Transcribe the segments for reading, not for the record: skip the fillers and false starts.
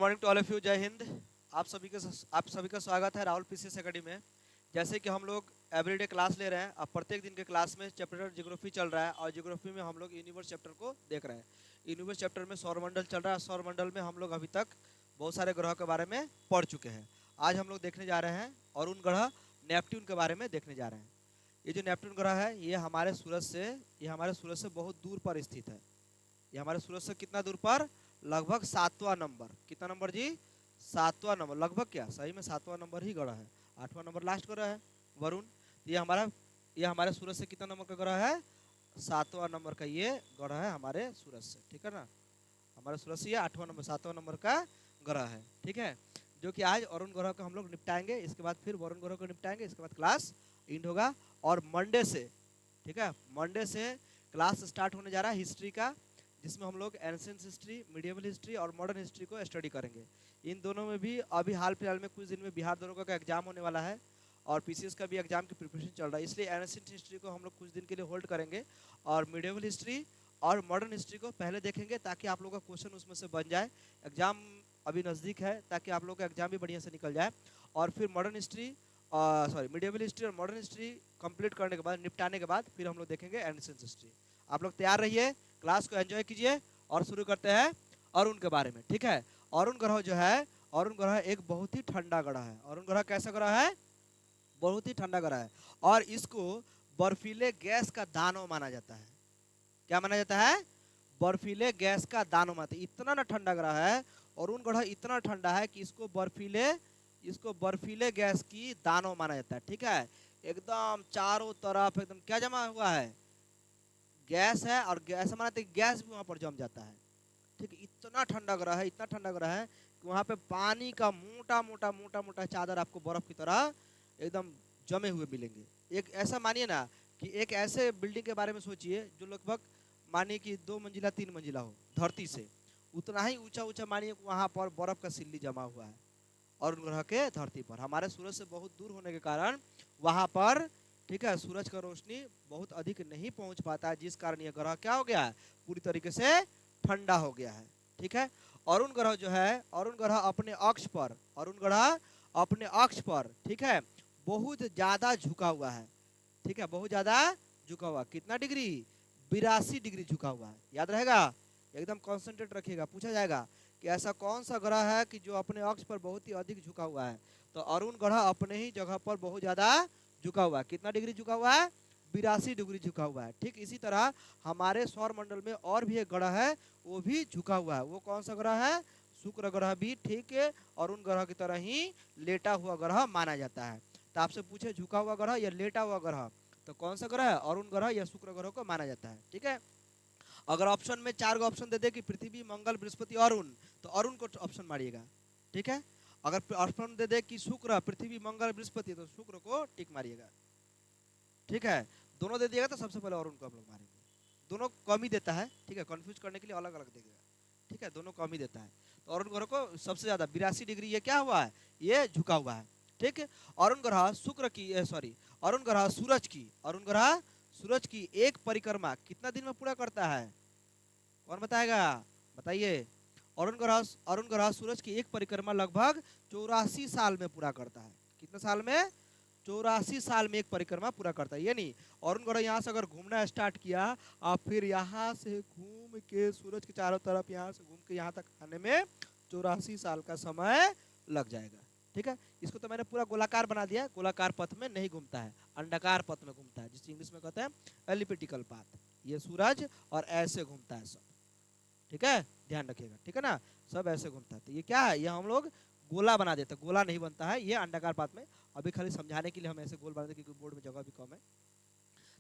Morning to all of you. जय हिंद। आप सभी का स्वागत है राहुल पीसीएस एकेडमी में। जैसे कि हम लोग एवरीडे क्लास ले रहे हैं, अब प्रत्येक दिन के क्लास में चैप्टर ज्योग्राफी चल रहा है और ज्योग्राफी में हम लोग यूनिवर्स चैप्टर को देख रहे हैं। यूनिवर्स चैप्टर में सौरमंडल चल रहा है। सौरमंडल में हम लोग अभी तक बहुत सारे ग्रह के बारे में पढ़ चुके हैं। आज हम लोग देखने जा रहे हैं अरुण ग्रह नेपट्टून के बारे में देखने जा रहे हैं। ये जो नेपट्टून ग्रह है ये हमारे सूरज से बहुत दूर पर स्थित है। ये हमारे सूरज से कितना दूर पर? लगभग 7वां नंबर। कितना नंबर जी? 7वां नंबर। लगभग क्या, सही में 7वां नंबर ही ग्रह है। 8वां नंबर लास्ट ग्रह है वरुण। ये हमारे सूरज से कितना नंबर का ग्रह है? 7वां नंबर का ये ग्रह है हमारे सूरज से, ठीक है ना। हमारे सूरज से ये 8वां नंबर 7वां नंबर का ग्रह है, ठीक है। जो कि आज अरुण ग्रह को हम लोग निपटाएंगे, इसके बाद फिर वरुण ग्रह को निपटाएंगे, इसके बाद क्लास एंड होगा। और मंडे से, ठीक है, मंडे से क्लास स्टार्ट होने जा रहा है हिस्ट्री का, जिसमें हम लोग एंशिएंट हिस्ट्री, मीडिएवल हिस्ट्री और मॉडर्न हिस्ट्री को स्टडी करेंगे। इन दोनों में भी अभी हाल फिलहाल में कुछ दिन में बिहार दोनों का एग्जाम होने वाला है और पीसीएस का भी एग्जाम की प्रिपरेशन चल रहा है, इसलिए एंशिएंट हिस्ट्री को हम लोग कुछ दिन के लिए होल्ड करेंगे और मीडिएवल हिस्ट्री और मॉडर्न हिस्ट्री को पहले देखेंगे ताकि आप लोगों का क्वेश्चन उसमें से बन जाए। एग्जाम अभी नज़दीक है ताकि आप लोगों का एग्जाम भी बढ़िया से निकल जाए। और फिर मीडिएवल हिस्ट्री और मॉडर्न हिस्ट्री कंप्लीट करने के बाद, निपटाने के बाद, फिर हम लोग देखेंगे एंशिएंट हिस्ट्री। आप लोग तैयार रहिए, क्लास को एंजॉय कीजिए और शुरू करते हैं अरुण के बारे में, ठीक है। अरुण ग्रह जो है, अरुण ग्रह एक बहुत ही ठंडा ग्रह है। अरुण ग्रह कैसा ग्रह है? बहुत ही ठंडा ग्रह है और इसको बर्फीले गैस का दानव माना जाता है। क्या माना जाता है? बर्फीले गैस का दानव माना। इतना ना ठंडा ग्रह है अरुण ग्रह, इतना ठंडा है कि इसको बर्फीले गैस की दानव माना जाता है, ठीक है। एकदम चारों तरफ एकदम क्या जमा हुआ है? गैस है, और गैस माना तो गैस भी वहां पर जम जाता है, ठीक है। इतना ठंडा ग्रह है, इतना ठंडा ग्रह है कि वहां पे पानी का मोटा मोटा चादर आपको बर्फ की तरह एकदम जमे हुए मिलेंगे। एक ऐसा मानिए ना कि एक ऐसे बिल्डिंग के बारे में सोचिए जो लगभग मानिए कि 2 मंजिला 3 मंजिला हो, धरती से उतना ही ऊंचा ऊंचा मानिए वहां पर बर्फ का सिल्ली जमा हुआ है और ग्रह के धरती पर। हमारे सूरज से बहुत दूर होने के कारण वहां पर, ठीक है, सूरज का रोशनी बहुत अधिक नहीं पहुंच पाता है, जिस कारण यह ग्रह क्या हो गया है? पूरी तरीके से ठंडा हो गया है, ठीक है। अरुण ग्रह जो है, अरुण ग्रह अपने अक्ष पर, अरुण ग्रह अपने अक्ष पर, ठीक है, बहुत ज्यादा झुका हुआ है, ठीक है, बहुत ज्यादा झुका हुआ। कितना डिग्री? 82 डिग्री झुका हुआ है। याद रहेगा, एकदम कॉन्सेंट्रेट रखिएगा, पूछा जाएगा कि ऐसा कौन सा ग्रह है कि जो अपने अक्ष पर बहुत ही अधिक झुका हुआ है। तो अरुण ग्रह अपने ही जगह पर बहुत ज्यादा झुका हुआ है। कितना डिग्री झुका हुआ है? 82 डिग्री झुका हुआ है, ठीक। इसी तरह हमारे सौर मंडल में और भी एक ग्रह है, वो भी झुका हुआ है। वो कौन सा ग्रह है? शुक्र ग्रह भी, ठीक है, अरुण ग्रह की तरह ही लेटा हुआ ग्रह माना जाता है। तो आपसे पूछे झुका हुआ ग्रह या लेटा हुआ ग्रह, तो कौन सा ग्रह है? अरुण ग्रह या शुक्र ग्रह को माना जाता है, ठीक है। अगर ऑप्शन में 4 गो ऑप्शन दे दे कि पृथ्वी, मंगल, बृहस्पति, अरुण, तो अरुण को ऑप्शन मारिएगा, ठीक है। अगर ऑप्शन दे दे कि शुक्र, पृथ्वी, मंगल, बृहस्पति, तो शुक्र को टिक मारिएगा, ठीक है। दोनों दे दिएगा तो सबसे पहले अरुण को हम लोग मारेंगे। दोनों कम ही देता है, ठीक है, कंफ्यूज करने के लिए अलग अलग देगा, ठीक है, दोनों कम ही देता है। तो अरुण ग्रह को सबसे ज्यादा 82 डिग्री ये क्या हुआ है? ये झुका हुआ है, ठीक है। अरुण ग्रह सूरज की एक परिक्रमा कितना दिन में पूरा करता है? कौन बताएगा? बताइए। अरुण ग्रह सूरज की एक परिक्रमा लगभग 84 साल में पूरा करता है। कितने साल में? 84 साल में एक परिक्रमा पूरा करता है। ये नहीं अरुण ग्रह यहाँ से अगर घूमना स्टार्ट किया और फिर यहाँ से घूम के सूरज के चारों तरफ यहाँ से घूम के यहाँ तक आने में 84 साल का समय लग जाएगा, ठीक है। इसको तो मैंने पूरा गोलाकार बना दिया, गोलाकार पथ में नहीं घूमता है, अंडाकार पथ में घूमता है, जिसे इंग्लिश में कहते हैं एलिप्टिकल पाथ। ये सूरज और ऐसे घूमता है सब, ठीक है, ध्यान रखिएगा, ठीक है ना, सब ऐसे घूमता है। तो ये क्या है? ये हम लोग गोला बना देते हैं, गोला नहीं बनता है, ये अंडाकार पाथ में। अभी खाली समझाने के लिए हम ऐसे गोल बना देते क्योंकि बोर्ड में जगह भी कम है।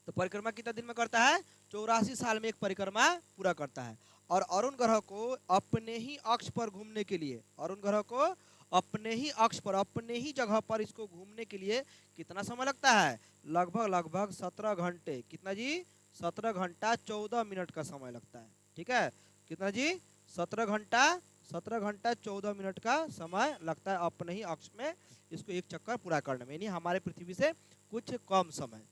तो परिक्रमा कितना दिन में करता है? 84 साल में एक परिक्रमा पूरा करता है। और अरुण ग्रह को अपने ही अक्ष पर घूमने के लिए, अरुण ग्रह को अपने ही अक्ष पर, अपने ही जगह पर इसको घूमने के लिए कितना समय लगता है? लगभग 17 घंटे। कितना जी? 17 घंटा 14 मिनट का समय लगता है, ठीक है। कितना जी? 17 घंटा 14 मिनट का समय लगता है अपने ही अक्ष में इसको एक चक्कर पूरा करने में, यानी हमारे पृथ्वी से कुछ कम समय,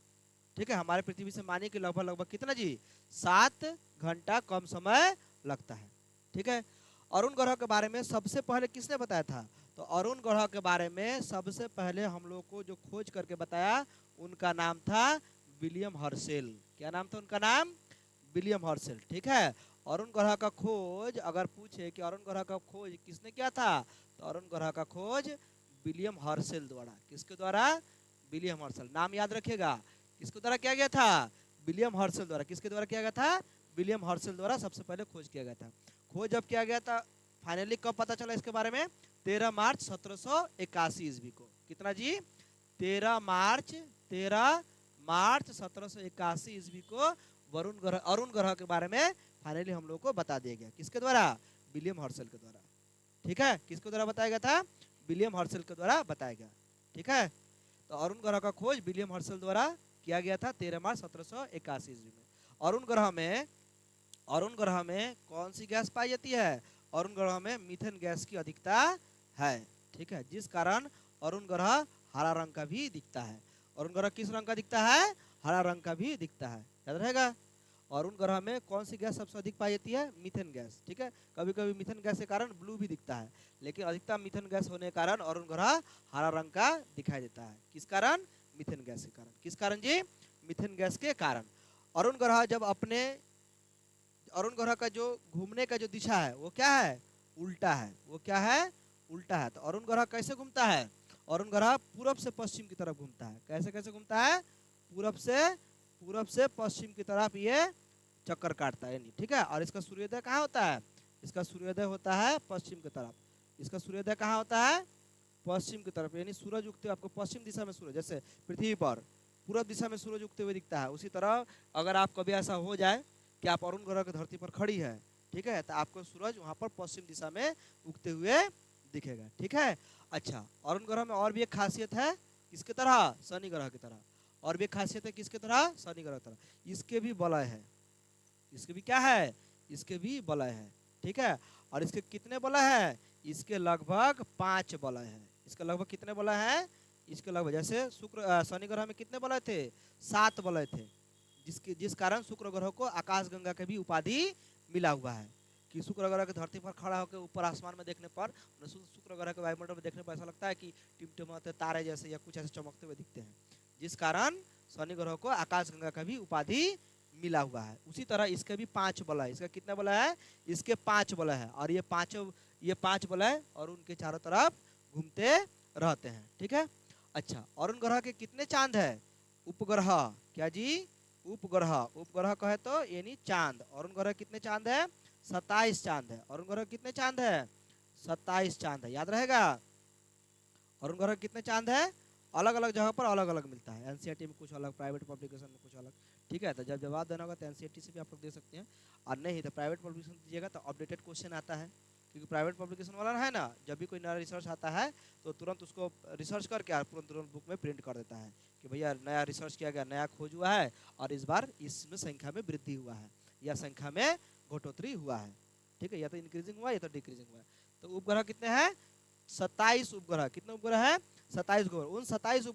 ठीक है। हमारे पृथ्वी से मानिए कि लगभग कितना जी? 7 घंटा कम समय लगता है, ठीक है। अरुण ग्रह के बारे में सबसे पहले किसने बताया था? तो अरुण ग्रह के बारे में सबसे पहले हम लोग को जो खोज करके बताया उनका नाम था विलियम हर्शेल। क्या नाम था उनका नाम? William Herschel. ठीक है, अरुण ग्रह का खोज अगर पूछे कि अरुण ग्रह का खोज किसने किया था, तो अरुण ग्रह का खोज विलियम हर्शेल द्वारा। किसके द्वारा? William Herschel. नाम याद रखिएगा, किसके द्वारा किया गया था? विलियम हर्शेल द्वारा। किसके द्वारा किया गया था? विलियम हर्शेल द्वारा सबसे पहले खोज किया गया था। खोज जब किया गया था, फाइनली कब पता चला इसके बारे में? 13 मार्च 1781 ईस्वी को। कितना जी? 13 मार्च 1781 ईस्वी को अरुण ग्रह के बारे में फाइनली हम लोग को बता दिया गया। किसके द्वारा? विलियम हर्शेल के द्वारा। ठीक है, किसके द्वारा बताया गया था? विलियम हर्शेल के द्वारा बताया गया। ठीक है, तो अरुण ग्रह का खोज विलियम हर्शेल द्वारा किया गया था 13 मार्च 1781 ईस्वी में। अरुण ग्रह में कौन सी गैस पाई जाती है? अरुण ग्रह में मीथेन गैस की अधिकता है। ठीक है, जिस कारण अरुण ग्रह हरा रंग का भी दिखता है। अरुण ग्रह किस रंग का दिखता है? हरा रंग का भी दिखता है। याद रहेगा। अरुण ग्रह में कौन सी गैस सबसे अधिक पाई जाती है? Methane gas. ठीक है, कभी कभी मीथेन गैस के कारण ब्लू भी दिखता है, लेकिन अधिकतम मीथेन गैस होने के कारण अरुण ग्रह हरा रंग का दिखाई देता है। किस कारण? मीथेन गैस के कारण। किस कारण जी? मीथेन गैस के कारण। अरुण ग्रह जब अपने अरुण ग्रह का जो घूमने का जो दिशा है वो क्या है? उल्टा है। वो क्या है? उल्टा है। तो अरुण ग्रह कैसे घूमता है? अरुण ग्रह पूरब से पश्चिम की तरफ घूमता है। कैसे कैसे घूमता है? पूरब से पश्चिम की तरफ ये चक्कर काटता है। ठीक है, और इसका सूर्योदय कहाँ होता है? इसका सूर्योदय होता है पश्चिम की तरफ। इसका सूर्योदय कहाँ होता है? पश्चिम की तरफ, यानी सूरज उगते हुए आपको पश्चिम दिशा में सूरज, जैसे पृथ्वी पर पूरब दिशा में सूरज उगते हुए दिखता है, उसी तरह अगर आप कभी ऐसा हो जाए कि आप अरुण ग्रह की धरती पर खड़ी है, ठीक है, तो आपको सूरज वहाँ पर पश्चिम दिशा में उगते हुए दिखेगा। ठीक है, अच्छा, अरुण ग्रह में और भी एक खासियत है। किसके तरह? शनि ग्रह की तरह। और भी एक खासियत है। किसके तरह? शनि ग्रह की तरह। इसके भी वलय है। इसके भी क्या है? इसके भी वलय है। ठीक है, और इसके कितने वलय है? इसके लगभग 5 वलय है। इसके लगभग कितने वलय है? इसके लगभग, जैसे शनि ग्रह में कितने वलय थे? 7 वलय थे, जिस कारण शुक्र ग्रह को आकाश गंगा की भी उपाधि मिला हुआ है। कि शुक्र ग्रह की धरती पर खड़ा होकर ऊपर आसमान में देखने पर, शुक्र ग्रह के वायुमंडल में देखने पर ऐसा लगता है कि टिमटिमाते तारे जैसे या कुछ ऐसे चमकते हुए दिखते हैं, जिस कारण शनि ग्रह को आकाश गंगा का भी उपाधि मिला हुआ है। उसी तरह इसके भी 5 वलय है। इसका कितना वलय है? इसके 5 वलय है, और ये 5 वलय और उनके चारों तरफ घूमते रहते हैं। ठीक है, अच्छा, अरुण ग्रह के कितने चांद है? उपग्रह। क्या जी? उपग्रह। उपग्रह कहे तो यानी चांद। अरुण ग्रह कितने चांद है? 27 चांद है। अरुण ग्रह कितने चांद है? 27 चांद है। याद रहेगा। अरुण ग्रह कितने चांद है? अलग अलग जगह पर अलग अलग मिलता है। एनसीईआरटी में कुछ अलग, प्राइवेट पब्लिकेशन में कुछ अलग। ठीक है, तो जब जवाब देना होगा तो एनसीईआरटी से भी आप लोग दे सकते हैं, और नहीं तो प्राइवेट पब्लिकेशन दीजिएगा तो अपडेटेड क्वेश्चन आता है। क्योंकि प्राइवेट पब्लिकेशन वाला है ना, जब भी कोई नया रिसर्च आता है तो तुरंत उसको रिसर्च करके तुरंत बुक में प्रिंट कर देता है कि भैया नया रिसर्च किया गया, नया खोज हुआ है, और इस बार इसमें संख्या में वृद्धि हुआ है या संख्या में घटोतरी हुआ है। ठीक है, या तो इंक्रीजिंग हुआ या तो डिक्रीजिंग हुआ है। तो उपग्रह कितने हैं? 27 उपग्रह। कितने उपग्रह है? 27 उपग्रह। उन 27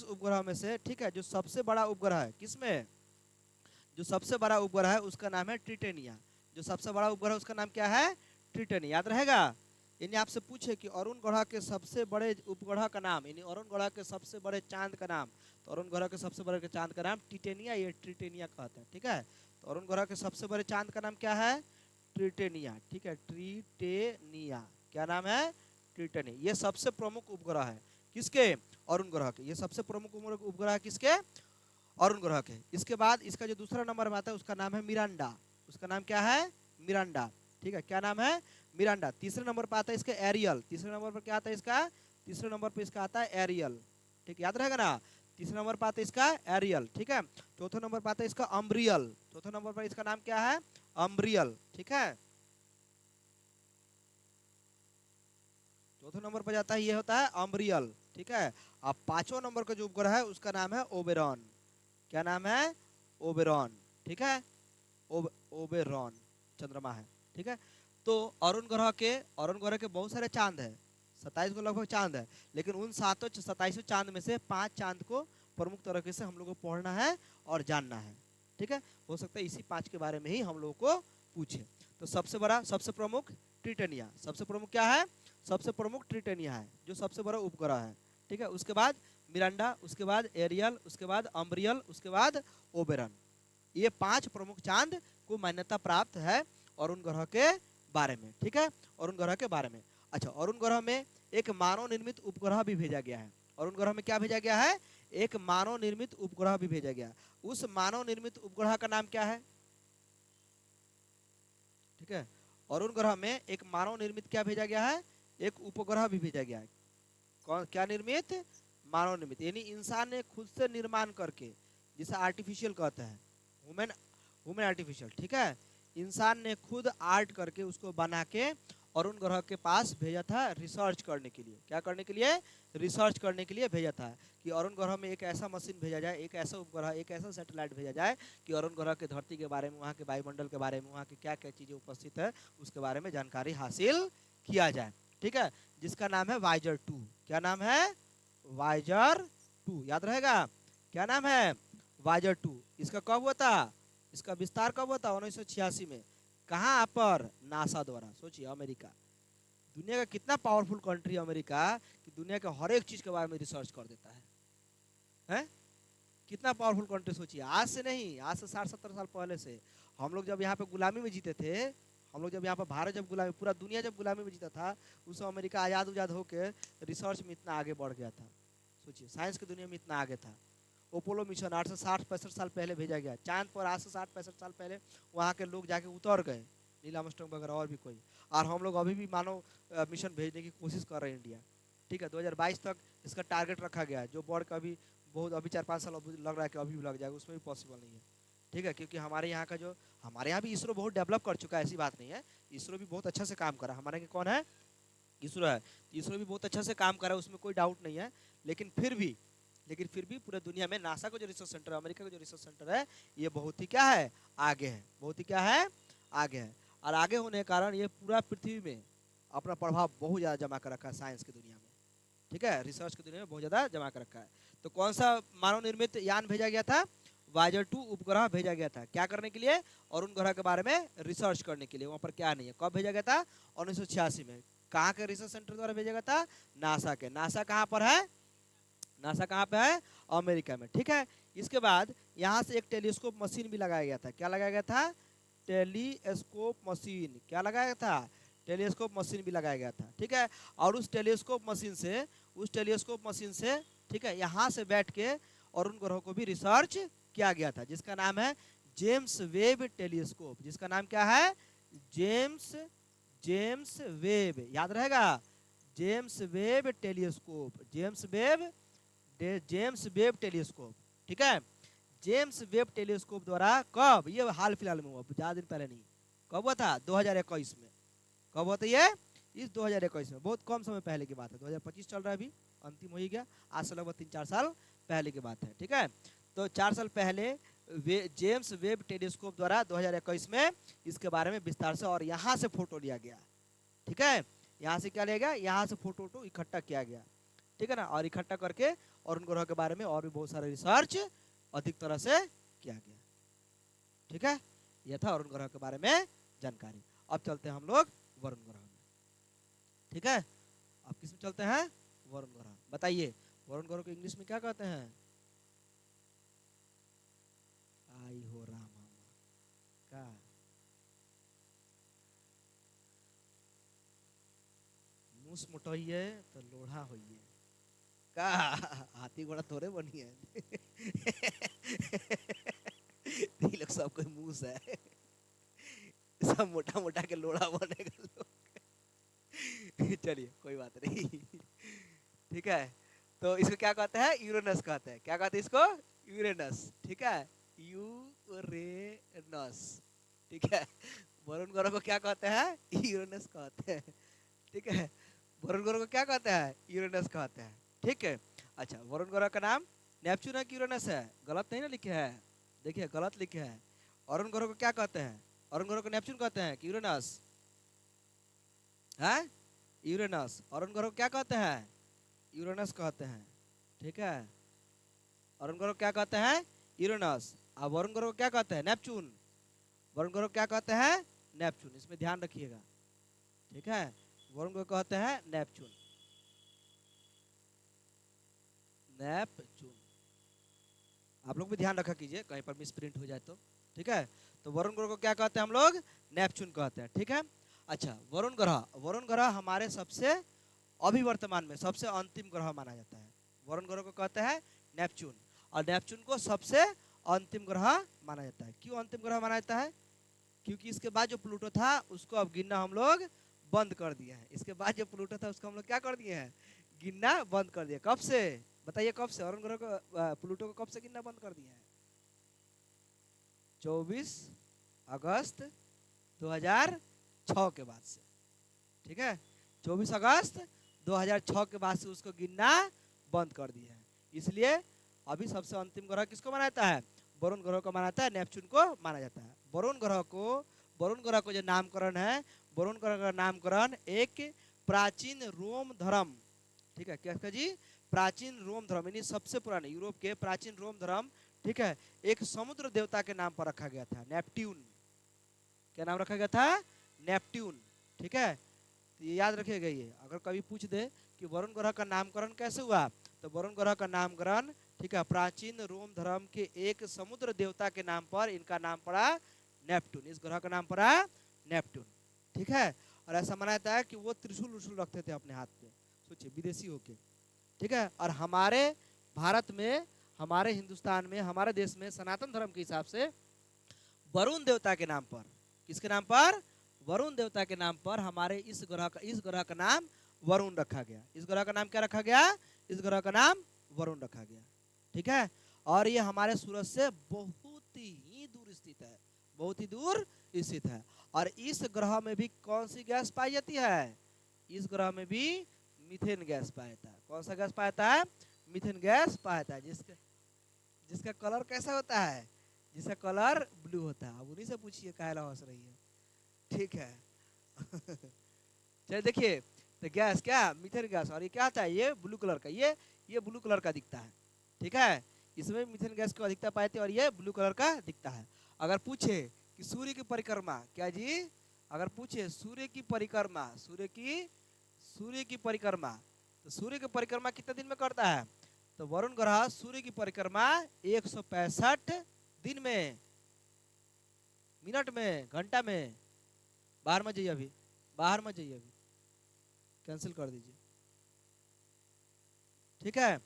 उपग्रह में से ठीक है, जो सबसे बड़ा उपग्रह है किसमें? जो सबसे बड़ा उपग्रह है उसका नाम है ट्रिटेनिया। जो सबसे बड़ा उपग्रह उसका नाम क्या है? ट्रिटेनिया। याद रहेगा। यानी आपसे पूछे कि अरुण ग्रह के सबसे बड़े उपग्रह का नाम, यानी अरुण ग्रह के सबसे बड़े चांद का नाम, तो अरुण ग्रह के सबसे बड़े चांद का नाम ट्रिटेनिया, ये ट्रिटेनिया कहते हैं। ठीक है, तो अरुण ग्रह के सबसे बड़े चांद का नाम क्या है? ट्रिटेनिया। ठीक है, ट्रिटेनिया। क्या नाम है? ट्रिटेनिया। ये सबसे प्रमुख उपग्रह है। किसके? अरुण ग्रह के। ये सबसे प्रमुख उपग्रह किसके? अरुण ग्रह के। इसके बाद इसका जो दूसरा नंबर में आता है उसका नाम है मिरांडा। उसका नाम क्या है? मिरांडा। ठीक है, क्या नाम है? मिरांडा। तीसरे नंबर पर आता है इसका एरियल। तीसरे नंबर पर क्या आता है इसका? तीसरे नंबर पर इसका आता है एरियल। ठीक, याद रहेगा ना। तीसरे नंबर पर आता है इसका एरियल। ठीक है, चौथे नंबर पर आता है इसका अम्ब्रियल। चौथे नंबर पर इसका नाम क्या है? अम्ब्रियल। ठीक है, चौथे नंबर पर जाता है, ये होता है अम्ब्रियल। ठीक है, अब 5वां नंबर का जो उपग्रह है उसका नाम है ओबेरॉन। क्या नाम है? ओबेरॉन। ठीक है, ओबेरॉन चंद्रमा है। ठीक है, तो अरुण ग्रह के बहुत सारे चांद है, 27 को लगभग चांद है, लेकिन उन 27 चांद में से 5 चांद को प्रमुख तरीके से हम लोग को पढ़ना है और जानना है। ठीक है, हो सकता है इसी 5 के बारे में ही हम लोग को पूछे। तो सबसे प्रमुख ट्रिटेनिया, सबसे प्रमुख क्या है, सबसे प्रमुख ट्रिटेनिया है जो सबसे बड़ा उपग्रह है। ठीक है, उसके बाद मिरांडा, उसके बाद एरियल, उसके बाद अम्ब्रियल, उसके बाद ओबेरन। ये 5 प्रमुख चांद को मान्यता प्राप्त है अरुण ग्रह के बारे में। ठीक है, अरुण ग्रह के बारे में। अच्छा, अरुण ग्रह में एक मानव निर्मित उपग्रह भी भेजा गया है। अरुण ग्रह में क्या भेजा गया है, एक मानव निर्मित उपग्रह भी भेजा गया। उस मानव निर्मित उपग्रह का नाम क्या है? ठीक है, अरुण ग्रह में एक मानव निर्मित क्या भेजा गया है, एक उपग्रह भी भेजा गया है। कौन, क्या निर्मित? मानव निर्मित, यानी इंसान ने खुद से निर्माण करके, जिसे आर्टिफिशियल कहते हैं, ह्यूमन आर्टिफिशियल। ठीक है, इंसान ने खुद आर्ट करके उसको बना के अरुण ग्रह के पास भेजा था रिसर्च करने के लिए। क्या करने के लिए? रिसर्च करने के लिए भेजा था कि अरुण ग्रह में एक ऐसा मशीन भेजा जाए, एक ऐसा उपग्रह, एक ऐसा सैटेलाइट भेजा जाए कि अरुण ग्रह के धरती के बारे में, वहाँ के वायुमंडल के बारे में, वहाँ की क्या क्या चीज़ें उपस्थित है उसके बारे में जानकारी हासिल किया जाए। ठीक है, जिसका नाम है वाइजर 2। क्या नाम है? वाइजर 2, याद रहेगा। क्या नाम है? वाइजर 2। इसका कब हुआ था? इसका विस्तार कब हुआ था? 1986 में। कहाँ पर? नासा द्वारा। सोचिए, अमेरिका, दुनिया का कितना पावरफुल कंट्री अमेरिका, कि दुनिया के हर एक चीज के बारे में रिसर्च कर देता है? कितना पावरफुल कंट्री। सोचिए, आज से नहीं, आज से 60-70 साल पहले से हम लोग जब यहाँ पे गुलामी में जीते थे, हम लोग जब यहाँ पर भारत जब गुलामी, पूरा दुनिया जब गुलामी में जीता था, उस समय अमेरिका आज़ाद उजाद होकर रिसर्च में इतना आगे बढ़ गया था। सोचिए, साइंस की दुनिया में इतना आगे था। अपोलो मिशन 8 से 60-65 साल पहले भेजा गया चांद पर। आज से 60-65 साल पहले वहाँ के लोग जाके उतर गए, नील आर्मस्ट्रांग वगैरह और भी कोई। और हम लोग अभी भी मानव मिशन भेजने की कोशिश कर रहे हैं इंडिया। ठीक है, 2022 तक इसका टारगेट रखा गया है, जो बढ़ का अभी बहुत, अभी 4-5 साल अभी लग रहा है कि अभी भी लग जाएगा, उसमें भी पॉसिबल नहीं है। ठीक है, क्योंकि हमारे यहाँ का जो, हमारे यहाँ भी इसरो बहुत डेवलप कर चुका है, ऐसी बात नहीं है। इसरो भी बहुत अच्छा से काम कर रहा है। हमारे यहाँ कौन है? इसरो है। इसरो भी बहुत अच्छा से काम कर रहा है, उसमें कोई डाउट नहीं है। लेकिन फिर भी पूरे दुनिया में नासा का जो रिसर्च सेंटर है, अमेरिका का जो रिसर्च सेंटर है, ये बहुत ही क्या है, आगे है। बहुत ही क्या है, आगे है। और आगे होने के कारण ये पूरा पृथ्वी में अपना प्रभाव बहुत ज़्यादा जमा कर रखा है साइंस की दुनिया में। ठीक है, रिसर्च की दुनिया में बहुत ज़्यादा जमा कर रखा है। तो कौन सा मानव निर्मित यान भेजा गया था? वाइजर 2 उपग्रह भेजा गया था। क्या करने के लिए? अरुण ग्रह के बारे में रिसर्च करने के लिए। वहाँ पर क्या नहीं है। कब भेजा गया था? 1986 में। कहाँ के रिसर्च सेंटर द्वारा भेजा गया था? नासा के। नासा कहाँ पर है? नासा कहाँ पे है? अमेरिका में। ठीक है, इसके बाद यहाँ से एक टेलीस्कोप मशीन भी लगाया गया था। क्या लगाया गया था? Telescope machine. क्या लगाया गया था? टेलीस्कोप मशीन भी लगाया गया था। ठीक है, और उस टेलीस्कोप मशीन से ठीक है, यहाँ से बैठ के अरुण ग्रह को भी रिसर्च किया गया था, जिसका नाम है जेम्स वेब टेलीस्कोप। जिसका नाम क्या है? जेम्स वेब, याद रहेगा। James Webb telescope, James Webb telescope. ठीक है, जेम्स वेब टेलीस्कोप द्वारा कब? ये हाल फिलहाल में हुआ, ज़्यादा दिन पहले नहीं। कब हुआ था? 2021 में। कब हुआ था ये? इस 2021 में, बहुत कम समय पहले की बात है। 2025 चल रहा है, अभी अंतिम हो ही गया। आज से लगभग 3-4 साल पहले की बात है। ठीक है, तो 4 साल पहले जेम्स वेब टेलीस्कोप द्वारा 2021 में इसके बारे में विस्तार से, और यहाँ से फोटो लिया गया। ठीक है, यहाँ से क्या लिया गया? यहाँ से फोटो इकट्ठा किया गया। ठीक है ना, और इकट्ठा करके अरुण ग्रह के बारे में और भी बहुत सारे रिसर्च अधिक तरह से किया गया। ठीक है, यह था अरुण ग्रह के बारे में जानकारी। अब चलते हैं हम लोग वरुण ग्रह में। ठीक है, अब किस में चलते हैं? वरुण ग्रह। बताइए, वरुण ग्रह को इंग्लिश में क्या कहते हैं? आई हो राम का मूस मोटइए तो लोढ़ा होइए का, हाथी घोड़ा थोड़े बनिए। ये लोग सब कोई मूस है, सब मोटा मोटा के लोढ़ा बनेगा लोग। चलिए, कोई बात नहीं। ठीक है, तो इसको क्या कहते हैं? यूरेनस कहते हैं। क्या कहते हैं इसको? यूरेनस। ठीक है, यूरेनस। ठीक है, वरुण ग्रह को क्या कहते हैं? यूरेनस कहते हैं। ठीक है, वरुण ग्रह को क्या कहते हैं? यूरेनस कहते हैं। ठीक है, अच्छा, वरुण ग्रह का नाम नेपच्यून है कि यूरेनस है? गलत नहीं ना लिखे है, देखिए गलत लिखे है। अरुण ग्रह को क्या कहते हैं? अरुण ग्रह को नेपच्यून कहते हैं कि यूरेनस है? यूरेनस। अरुण ग्रह को क्या कहते हैं? यूरेनस कहते हैं। ठीक है, अरुण ग्रह को क्या कहते हैं? यूरेनस। अब वरुण ग्रह को क्या कहते हैं? नेपच्यून। वरुण ग्रह को क्या कहते हैं? नेपच्यून, इसमें ध्यान रखिएगा, ठीक है। वरुण ग्रह कहते हैं नेपच्यून, नेपच्यून। आप लोग भी ध्यान रखा कीजिए कहीं पर मिस प्रिंट हो जाए तो, ठीक है। तो वरुण ग्रह को क्या कहते हैं हम लोग? नेपच्यून कहते हैं, ठीक है। अच्छा, वरुण ग्रह हमारे सबसे अभी वर्तमान में सबसे अंतिम ग्रह माना जाता है। वरुण ग्रह को कहते हैं नेपच्यून, और नेपच्यून को सबसे अंतिम ग्रह माना जाता है। क्यों अंतिम ग्रह माना जाता है? क्योंकि इसके बाद जो प्लूटो था उसको अब गिनना हम लोग बंद कर दिए हैं। इसके बाद जो प्लूटो था उसको हम लोग क्या कर दिए हैं? गिनना बंद कर दिया। कब से बताइए, कब से वरुण ग्रह को प्लूटो को कब से गिनना बंद कर दिए हैं? 24 अगस्त 2006 के बाद से, ठीक है। 24 अगस्त 2006 के बाद से उसको गिनना बंद कर दिया है। इसलिए अभी सबसे अंतिम ग्रह किसको माना जाता है? वरुण ग्रह को माना जाता है, नेपच्यून को माना जाता है। वरुण ग्रह को जो नामकरण है, वरुण ग्रह का नामकरण एक प्राचीन रोम धर्म, ठीक है, क्या जी? प्राचीन रोम धर्म, यानी सबसे पुराने यूरोप के प्राचीन रोम धर्म, ठीक है, एक समुद्र देवता के नाम पर रखा गया था, नेपट्यून। क्या नाम रखा गया था? नेपट्यून, ठीक है। तो ये याद रखिएगा, ये अगर कभी पूछ दे कि वरुण ग्रह का नामकरण कैसे हुआ, तो वरुण ग्रह का नामकरण, ठीक है, प्राचीन रोम धर्म के एक समुद्र देवता के नाम पर इनका नाम पड़ा नेपट्यून। इस ग्रह का नाम पड़ा नेपट्यून, ठीक है। और ऐसा माना जाता है कि वो त्रिशूल उशूल रखते थे अपने हाथ पे, सोचिए, विदेशी होके, ठीक है। और हमारे भारत में, हमारे हिंदुस्तान में, हमारे देश में सनातन धर्म के हिसाब से वरुण देवता के नाम पर, किसके नाम पर? वरुण देवता के नाम पर हमारे इस ग्रह का नाम वरुण रखा गया। इस ग्रह का नाम क्या रखा गया? इस ग्रह का नाम वरुण रखा गया, ठीक है। और ये हमारे सूरज से बहुत ही दूर स्थित है, बहुत ही दूर स्थित है। और इस ग्रह में भी कौन सी गैस पाई जाती है? इस ग्रह में भी मीथेन गैस पाया जाता है। कौन सा गैस पाया जाता है? मीथेन गैस पाया जाता है, जिसका कलर कैसा होता है? जिसका कलर ब्लू होता है। अब उन्हीं से पूछिए काहे हंस रही है, ठीक है। चलिए देखिए, तो गैस क्या? Methane gas. और ये क्या आता है? ये ब्लू कलर का, ये ब्लू कलर का दिखता है, ठीक है। इसमें मीथेन गैस को अधिकता पाए थे और ये ब्लू कलर का दिखता है। अगर पूछे कि सूर्य की परिक्रमा, क्या जी? अगर पूछे सूर्य की परिक्रमा, तो सूर्य की परिक्रमा कितने दिन में करता है? तो वरुण ग्रह सूर्य की परिक्रमा 165 दिन में, मिनट में, घंटा में। बाहर मत जाइए अभी, बाहर मत जाइए अभी, कैंसिल कर दीजिए, ठीक है।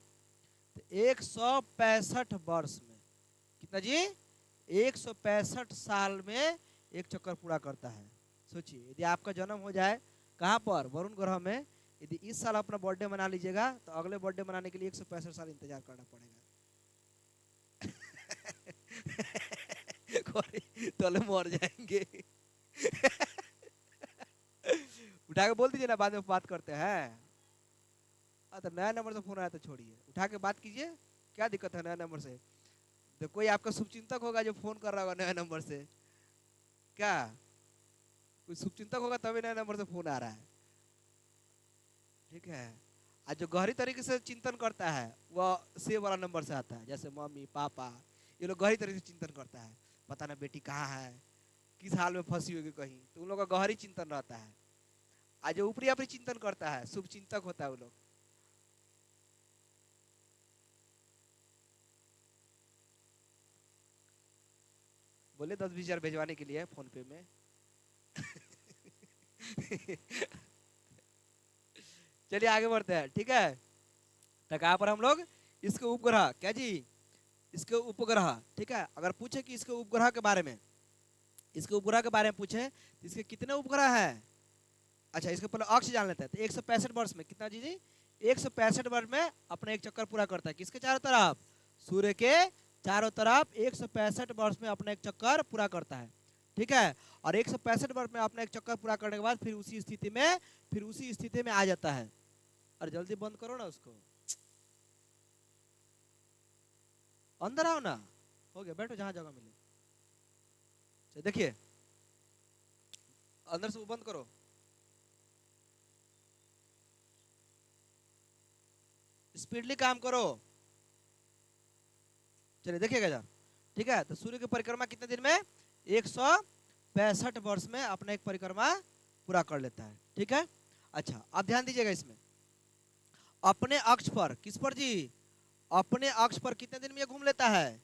तो 165 वर्ष में कितना जी? 165 साल में एक चक्कर पूरा करता है। सोचिए, यदि आपका जन्म हो जाए कहाँ पर? वरुण ग्रह में। यदि इस साल अपना बर्थडे मना लीजिएगा तो अगले बर्थडे मनाने के लिए 165 साल इंतजार करना पड़ेगा। तले मर जाएंगे। उठा के बोल दीजिए ना, बाद में बात करते हैं। तो नया नंबर से फोन आया तो छोड़िए, उठा के बात कीजिए, क्या दिक्कत है नया नंबर से? तो कोई आपका शुभचिंतक होगा जो फोन कर रहा होगा नया नंबर से, क्या कोई शुभचिंतक होगा तभी नया नंबर से फोन आ रहा है, ठीक है। आज जो गहरी तरीके से चिंतन करता है वह सेव वाला नंबर से आता है, जैसे मम्मी पापा, ये लोग गहरी तरीके से चिंतन करता है, पता ना बेटी कहाँ है, किस हाल में फंसी होगी कहीं, तो उन लोग का गहरी चिंतन रहता है। आज जो ऊपरी ऊपरी चिंतन करता है, शुभ चिंतक होता है वो लोग। बोले 10-20 हजार भेजवाने के लिए फोन पे में। चलिए आगे बढ़ते हैं, ठीक है। तो कहाँ पर हम लोग? इसके उपग्रह, क्या जी? इसके उपग्रह, ठीक है। अगर पूछे कि इसके उपग्रह के बारे में, इसके उपग्रह के बारे में पूछे तो इसके कितने उपग्रह हैं? अच्छा, इसके पहले अक्ष जान लेते हैं। तो 165 वर्ष में कितना जी? 165 वर्ष में अपना एक चक्कर पूरा करता है। किसके चारों तरफ? सूर्य के चारों तरफ 165 वर्ष में अपना एक चक्कर पूरा करता है, ठीक है। और 165 वर्ष में अपना एक चक्कर पूरा करने के बाद फिर उसी स्थिति में आ जाता है। और जल्दी बंद करो ना उसको, अंदर आओ ना, हो गया, बैठो जहां जगह मिले। देखिए, अंदर से वो बंद करो। स्पीडली काम करो। चलिए देखिएगा जरा, ठीक है। तो सूर्य की परिक्रमा कितने दिन में? 65 वर्ष में अपना एक परिक्रमा पूरा कर लेता है। ठीक है, अच्छा अब ध्यान दीजिएगा इसमें, अपने अक्ष पर, किस पर जी, अपने अक्ष पर कितने दिन में ये घूम लेता है,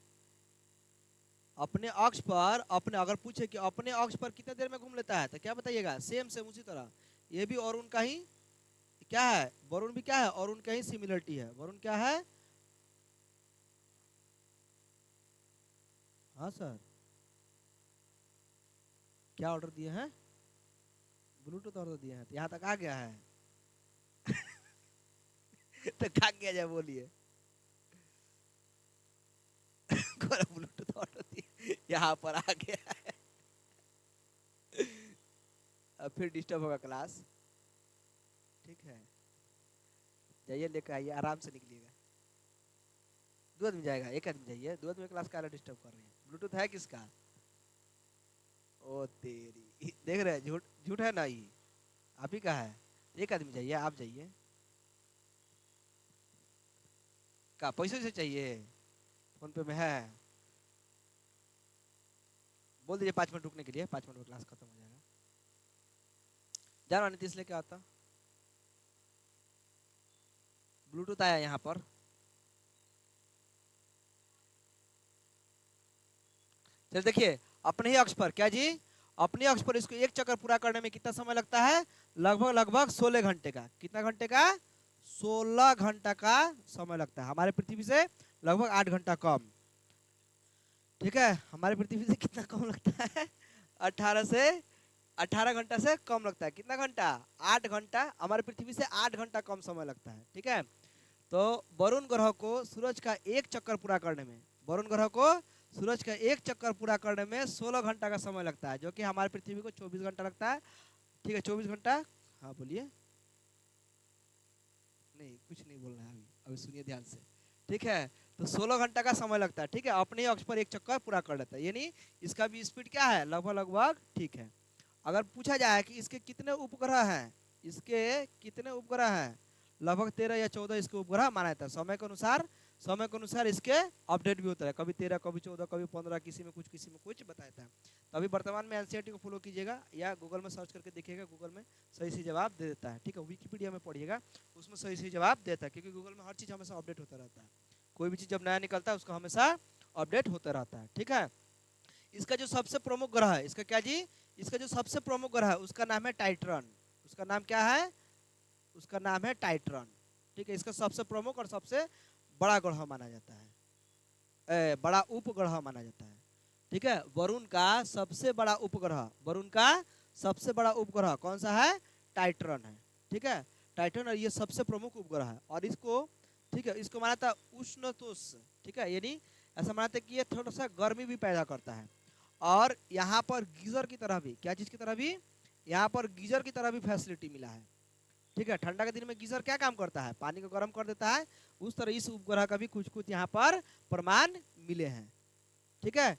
अपने अक्ष पर, अपने अगर पूछे कि अपने अक्ष पर कितने देर में घूम लेता है तो क्या बताइएगा, सेम सेम उसी तरह ये भी और उनका ही क्या है, वरुण भी क्या है और उनका ही सिमिलरिटी है। वरुण क्या है, हाँ सर, क्या ऑर्डर दिए हैं, ब्लूटूथ ऑर्डर दिए हैं, तो यहाँ तक आ गया है तो क्या किया जाए बोलिए ब्लूटूथ ऑर्डर दिए यहाँ पर आ गया है अब फिर डिस्टर्ब होगा क्लास। ठीक है, जाइए लेकर आइए, आराम से निकलिएगा। 2 आदमी जाएगा, 1 आदमी जाइए, 2 आदमी क्लास का डिस्टर्ब कर रहे हैं। ब्लूटूथ है किसका, ओ तेरी, देख रहे हैं झूठ, झूठ है ना, ये आप ही का है। 1 आदमी जाइए, आप जाइए, का पैसे से चाहिए, फोन पे में है, बोल दीजिए 5 मिनट रुकने के लिए, 5 मिनट में क्लास खत्म हो जाएगा। जानो नीतीश लेके आता, ब्लूटूथ आया यहाँ पर, चल देखिए अपने ही अक्ष पर, क्या जी, अपने अक्ष पर इसको एक चक्कर पूरा करने में कितना समय लगता है, लगभग लगभग 16 घंटे का, कितना घंटे का, 16 घंटा का समय लगता है। हमारे पृथ्वी से लगभग 8 घंटा कम। ठीक है, हमारे पृथ्वी से कितना कम लगता है, 18 घंटा से कम लगता है। कितना घंटा, 8 घंटा, हमारे पृथ्वी से 8 घंटा कम समय लगता है। ठीक है, तो वरुण ग्रह को सूरज का एक चक्कर पूरा करने में, वरुण ग्रह को सूरज का एक चक्कर पूरा करने में 16 घंटा का समय लगता है, जो कि हमारे पृथ्वी को 24 घंटा लगता है। ठीक है, 24 घंटा, हाँ बोलिए, नहीं कुछ नहीं बोलना है अभी, अभी सुनिए ध्यान से। ठीक है, तो 16 घंटा का समय लगता है। ठीक है, अपने अक्ष पर एक चक्कर पूरा कर लेता है, यानी इसका भी स्पीड क्या है, लगभग लगभग ठीक है। अगर पूछा जाए कि इसके कितने उपग्रह हैं, इसके कितने उपग्रह हैं, लगभग 13 या 14 इसके उपग्रह माना जाता है। समय के अनुसार इसके अपडेट भी होता है, कभी 13, कभी 14, कभी 15, किसी में कुछ बताता है। तो अभी वर्तमान में एनसीईआरटी को फॉलो कीजिएगा या गूगल में सर्च करके देखिएगा, गूगल में सही सही जवाब दे देता है। ठीक है, विकिपीडिया में पढ़िएगा, उसमें सही सही जवाब देता है, क्योंकि गूगल में हर चीज़ हमेशा अपडेट होता रहता है। कोई भी चीज़ जब नया निकलता है उसका हमेशा अपडेट होता रहता है। ठीक है, इसका जो सबसे प्रमुख ग्रह है, इसका क्या जी, इसका जो सबसे प्रमुख ग्रह है उसका नाम है टाइटन। उसका नाम क्या है, उसका नाम है टाइटन। ठीक है, इसका सबसे प्रमुख और सबसे बड़ा ग्रह माना जाता है, बड़ा उपग्रह माना जाता है। ठीक है, वरुण का सबसे बड़ा उपग्रह, वरुण का सबसे बड़ा उपग्रह कौन सा है, टाइटन है। ठीक है, टाइटन, और ये सबसे प्रमुख उपग्रह है, और इसको, ठीक है, इसको माना था उष्णतोष। ठीक है, यानी ऐसा मानते हैं कि ये थोड़ा सा गर्मी भी पैदा करता है, और यहाँ पर गीजर की तरह भी, क्या चीज़ की तरह भी, यहाँ पर गीजर की तरह भी फैसिलिटी मिला है। ठीक है, ठंडा के दिन में गीजर क्या काम करता है, पानी को गर्म कर देता है, उस तरह इस उपग्रह का भी कुछ कुछ यहाँ पर प्रमाण मिले हैं। ठीक है,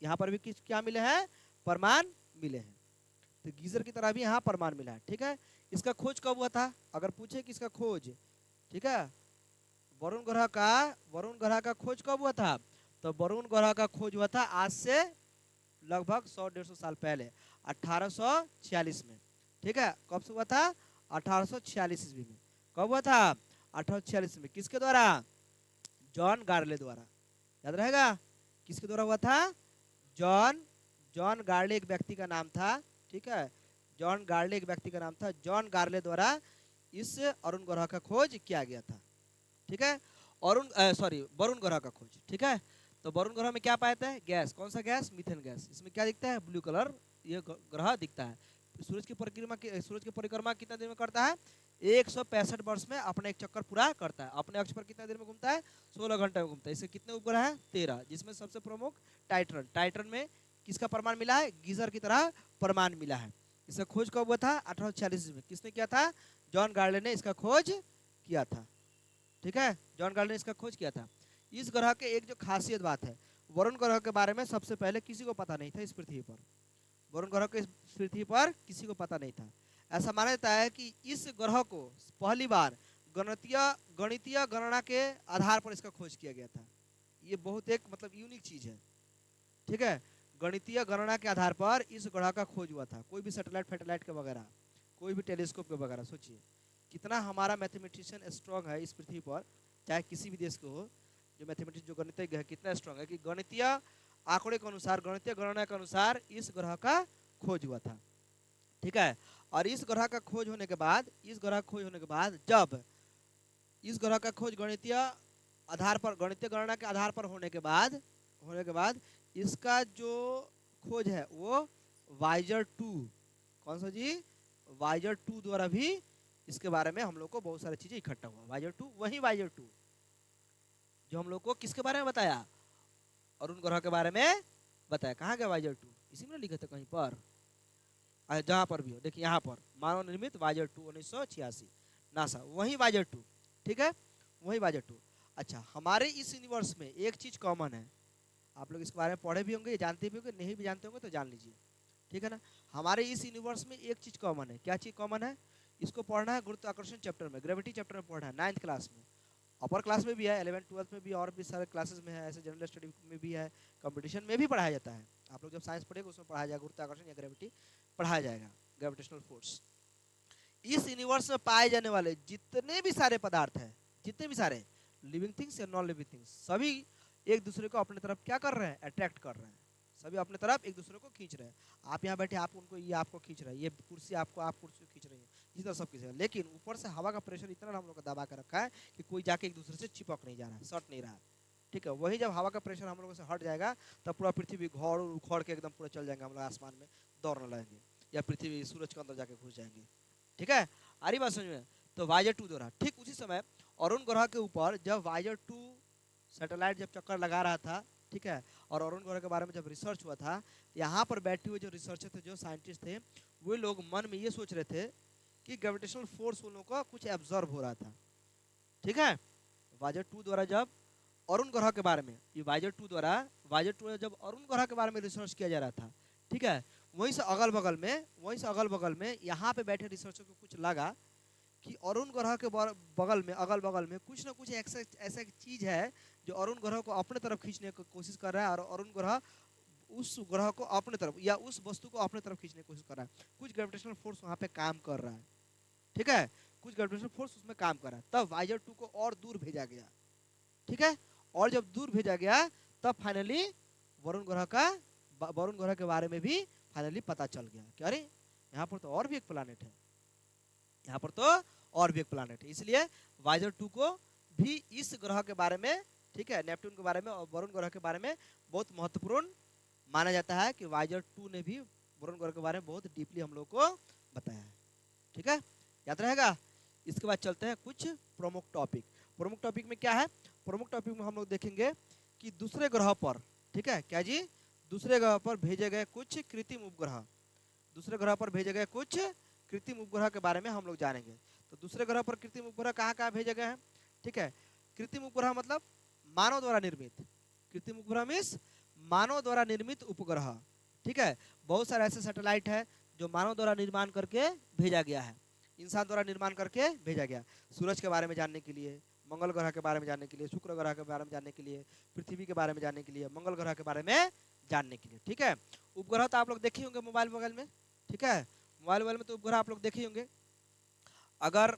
यहाँ पर भी किस क्या मिले हैं, प्रमाण मिले हैं, तो गीजर की तरह भी यहाँ प्रमाण मिला है। ठीक है, इसका खोज कब हुआ था, अगर पूछे कि इसका खोज, ठीक है, वरुण ग्रह का खोज कब हुआ था, तो वरुण ग्रह का खोज हुआ था आज से लगभग 100-150 साल पहले, 1846 में। ठीक है, कब से हुआ था, 1846 ईस्वी में। कब हुआ था, 1846 में, किसके द्वारा, जॉन गार्ले द्वारा, याद रहेगा, किसके द्वारा हुआ था, जॉन गार्ले एक व्यक्ति का नाम था। ठीक है, जॉन गार्ले एक व्यक्ति का नाम था, जॉन गार्ले द्वारा इस अरुण ग्रह का खोज किया गया था। ठीक है, वरुण ग्रह का खोज। ठीक है, तो वरुण ग्रह में क्या पाया है, गैस, कौन सा गैस, मीथेन गैस। इसमें क्या दिखता है, ब्लू कलर, ये ग्रह दिखता है। सूरज की परिक्रमा कितना दिन में करता है, 165 वर्ष में अपने एक चक्कर पूरा करता है। अपने अक्ष पर कितना देर में घूमता है, 16 घंटे में घूमता है। इसके कितने उपग्रह हैं, 13, जिसमें सबसे प्रमुख टाइटन में किसका प्रमाण मिला है, गीजर की तरह प्रमाण मिला है। इसका खोज कब हुआ था, 1846 में। किसने किया था, जॉन गार्ले ने इसका खोज किया था। ठीक है, जॉन गार्ले ने इसका खोज किया था। इस ग्रह के एक जो खासियत बात है, वरुण ग्रह के बारे में सबसे पहले किसी को पता नहीं था इस पृथ्वी पर, वरुण ग्रह के पृथ्वी पर किसी को पता नहीं था। ऐसा माना जाता है कि इस ग्रह को पहली बार गणितीय गणना के आधार पर इसका खोज किया गया था। ये बहुत एक मतलब यूनिक चीज है। ठीक है, गणितीय गणना के आधार पर इस ग्रह का खोज हुआ था। कोई भी सैटेलाइट फैटेलाइट के वगैरह, कोई भी टेलीस्कोप के वगैरह, सोचिए कितना हमारा मैथमेटिशियन स्ट्रांग है इस पृथ्वी पर, चाहे किसी भी देश को हो, जो मैथमेटिक्स जो गणितज्ञ है कितना स्ट्रांग है कि गणितीय आंकड़े के अनुसार, गणितीय गणना के अनुसार इस ग्रह का खोज हुआ था। ठीक है, और इस ग्रह का खोज होने के बाद, इस ग्रह का खोज होने के बाद, जब इस ग्रह का खोज गणितीय आधार पर, गणितीय गणना के आधार पर होने के बाद इसका जो खोज है वो वाइजर 2, कौन सा जी, वाइजर 2 द्वारा भी इसके बारे में हम लोग को बहुत सारी चीजें इकट्ठा हुआ। वाइजर 2, वही वाइजर 2 जो हम लोग को किसके बारे में बताया, अरुण ग्रह के बारे में बताया। कहाँ गया वाइजर 2, इसी में लिखे थे कहीं पर, जहां पर भी हो, देखिए यहाँ पर मानव निर्मित वाइजर 2 1986 नासा, वही वाइजर 2। ठीक है, वही वाइजर 2। अच्छा, हमारे इस यूनिवर्स में एक चीज कॉमन है, आप लोग इसके बारे में पढ़े भी होंगे, जानते भी होंगे, नहीं भी जानते होंगे तो जान लीजिए। ठीक है ना, हमारे इस यूनिवर्स में एक चीज कॉमन है। क्या चीज कॉमन है, इसको पढ़ना है गुरुत्वाकर्षण चैप्टर में, ग्रेविटी चैप्टर में पढ़ना है 9th क्लास में। अपर क्लास में भी है, 11th 12th में भी, और भी सारे क्लासेस में है, ऐसे जनरल स्टडी में भी है, कंपटीशन में भी पढ़ाया जाता है। आप लोग जब साइंस पढ़ेंगे उसमें पढ़ाया जाएगा, गुरुत्वाकर्षण या ग्रेविटी पढ़ाया जाएगा, ग्रेविटेशनल फोर्स। इस यूनिवर्स में पाए जाने वाले जितने भी सारे पदार्थ हैं, जितने भी सारे लिविंग थिंग्स या नॉन लिविंग थिंग्स, सभी एक दूसरे को अपने तरफ क्या कर रहे हैं, अट्रैक्ट कर रहे हैं, सभी अपने तरफ एक दूसरे को खींच रहे हैं। आप यहाँ बैठे, आप उनको, ये आपको खींच रहे हैं, ये कुर्सी आपको, आप कुर्सी को खींच रही है, इसी तरह सब खींच रहे हैं। लेकिन ऊपर से हवा का प्रेशर इतना हम लोग का दबा कर रखा है कि कोई जाके एक दूसरे से चिपक नहीं जा रहा है, सट नहीं रहा है। ठीक है, वही जब हवा का प्रेशर हम लोगों से हट जाएगा तब पूरा पृथ्वी घोड़ उखड़ के एकदम पूरा चल जाएंगे, हम लोग आसमान में दौड़ने लगेंगे, या पृथ्वी सूरज के अंदर जाके घुस जाएंगे। ठीक है, आ रही बात समझ में। तो वाइजर 2 दौरा, ठीक उसी समय अरुण ग्रह के ऊपर जब वाइजर 2 सैटेलाइट जब चक्कर लगा रहा था, ठीक है, और अरुण ग्रह के बारे में जब रिसर्च हुआ था, यहाँ पर बैठे हुए जो रिसर्चर थे, जो साइंटिस्ट थे, वे लोग मन में ये सोच रहे थे कि ग्रेविटेशनल फोर्स उन लोगों का कुछ एब्जॉर्ब हो रहा था। ठीक है, वाइजर 2 द्वारा जब अरुण ग्रह के बारे में, ये वाइजर 2 द्वारा जब अरुण ग्रह के बारे में रिसर्च किया जा रहा था, ठीक है, वहीं से अगल बगल में यहाँ पे बैठे रिसर्चर को कुछ लगा कि अरुण ग्रह के अगल बगल में कुछ ना कुछ ऐसा चीज है जो अरुण ग्रह को अपने तरफ खींचने की कोशिश कर रहा है, और अरुण ग्रह उस ग्रह को अपने तरफ, या उस वस्तु को अपने तरफ खींचने की कोशिश कर रहा है। कुछ ग्रेविटेशनल फोर्स वहाँ पे काम कर रहा है। ठीक है, कुछ ग्रेविटेशनल फोर्स उसमें काम कर रहा है। तब वाइजर 2 को और दूर भेजा गया। ठीक है, और जब दूर भेजा गया तब फाइनली वरुण ग्रह के बारे में भी फाइनली पता चल गया कि अरे यहाँ पर तो और भी एक प्लानेट है, यहाँ पर तो और भी एक प्लानेट है। इसलिए वाइजर 2 को भी इस ग्रह के बारे में, ठीक है, नेपट्टून के बारे में और वरुण ग्रह के बारे में बहुत महत्वपूर्ण माना जाता है कि वाइजर 2 ने भी वरुण ग्रह के बारे में बहुत डीपली हम लोग को बताया है। ठीक है, याद रहेगा। इसके बाद चलते हैं कुछ प्रमुख टॉपिक। प्रमुख टॉपिक में क्या है, प्रमुख टॉपिक में हम लोग देखेंगे कि दूसरे ग्रह पर, ठीक है, क्या जी, दूसरे ग्रह पर भेजे गए कुछ कृत्रिम उपग्रह, दूसरे ग्रह पर भेजे गए कुछ कृत्रिम उपग्रह के बारे में हम लोग जानेंगे। तो दूसरे ग्रह पर कृत्रिम उपग्रह कहाँ कहाँ भेजे गए हैं। ठीक है, कृत्रिम उपग्रह मतलब मानव द्वारा निर्मित, कृत्रिम उपग्रह मीन्स मानव द्वारा निर्मित उपग्रह। ठीक है, बहुत सारे ऐसे सैटेलाइट है जो मानव द्वारा निर्माण करके भेजा गया है, इंसान द्वारा निर्माण करके भेजा गया, सूरज के बारे में जानने के लिए, मंगल ग्रह के बारे में जानने के लिए, शुक्र ग्रह के बारे में जानने के लिए, पृथ्वी के बारे में जानने के लिए, मंगल ग्रह के बारे में जानने के लिए। ठीक है, उपग्रह तो आप लोग देखे होंगे मोबाइल वगैरह में। ठीक है, मोबाइल वगैरह में तो उपग्रह आप लोग देखे होंगे। अगर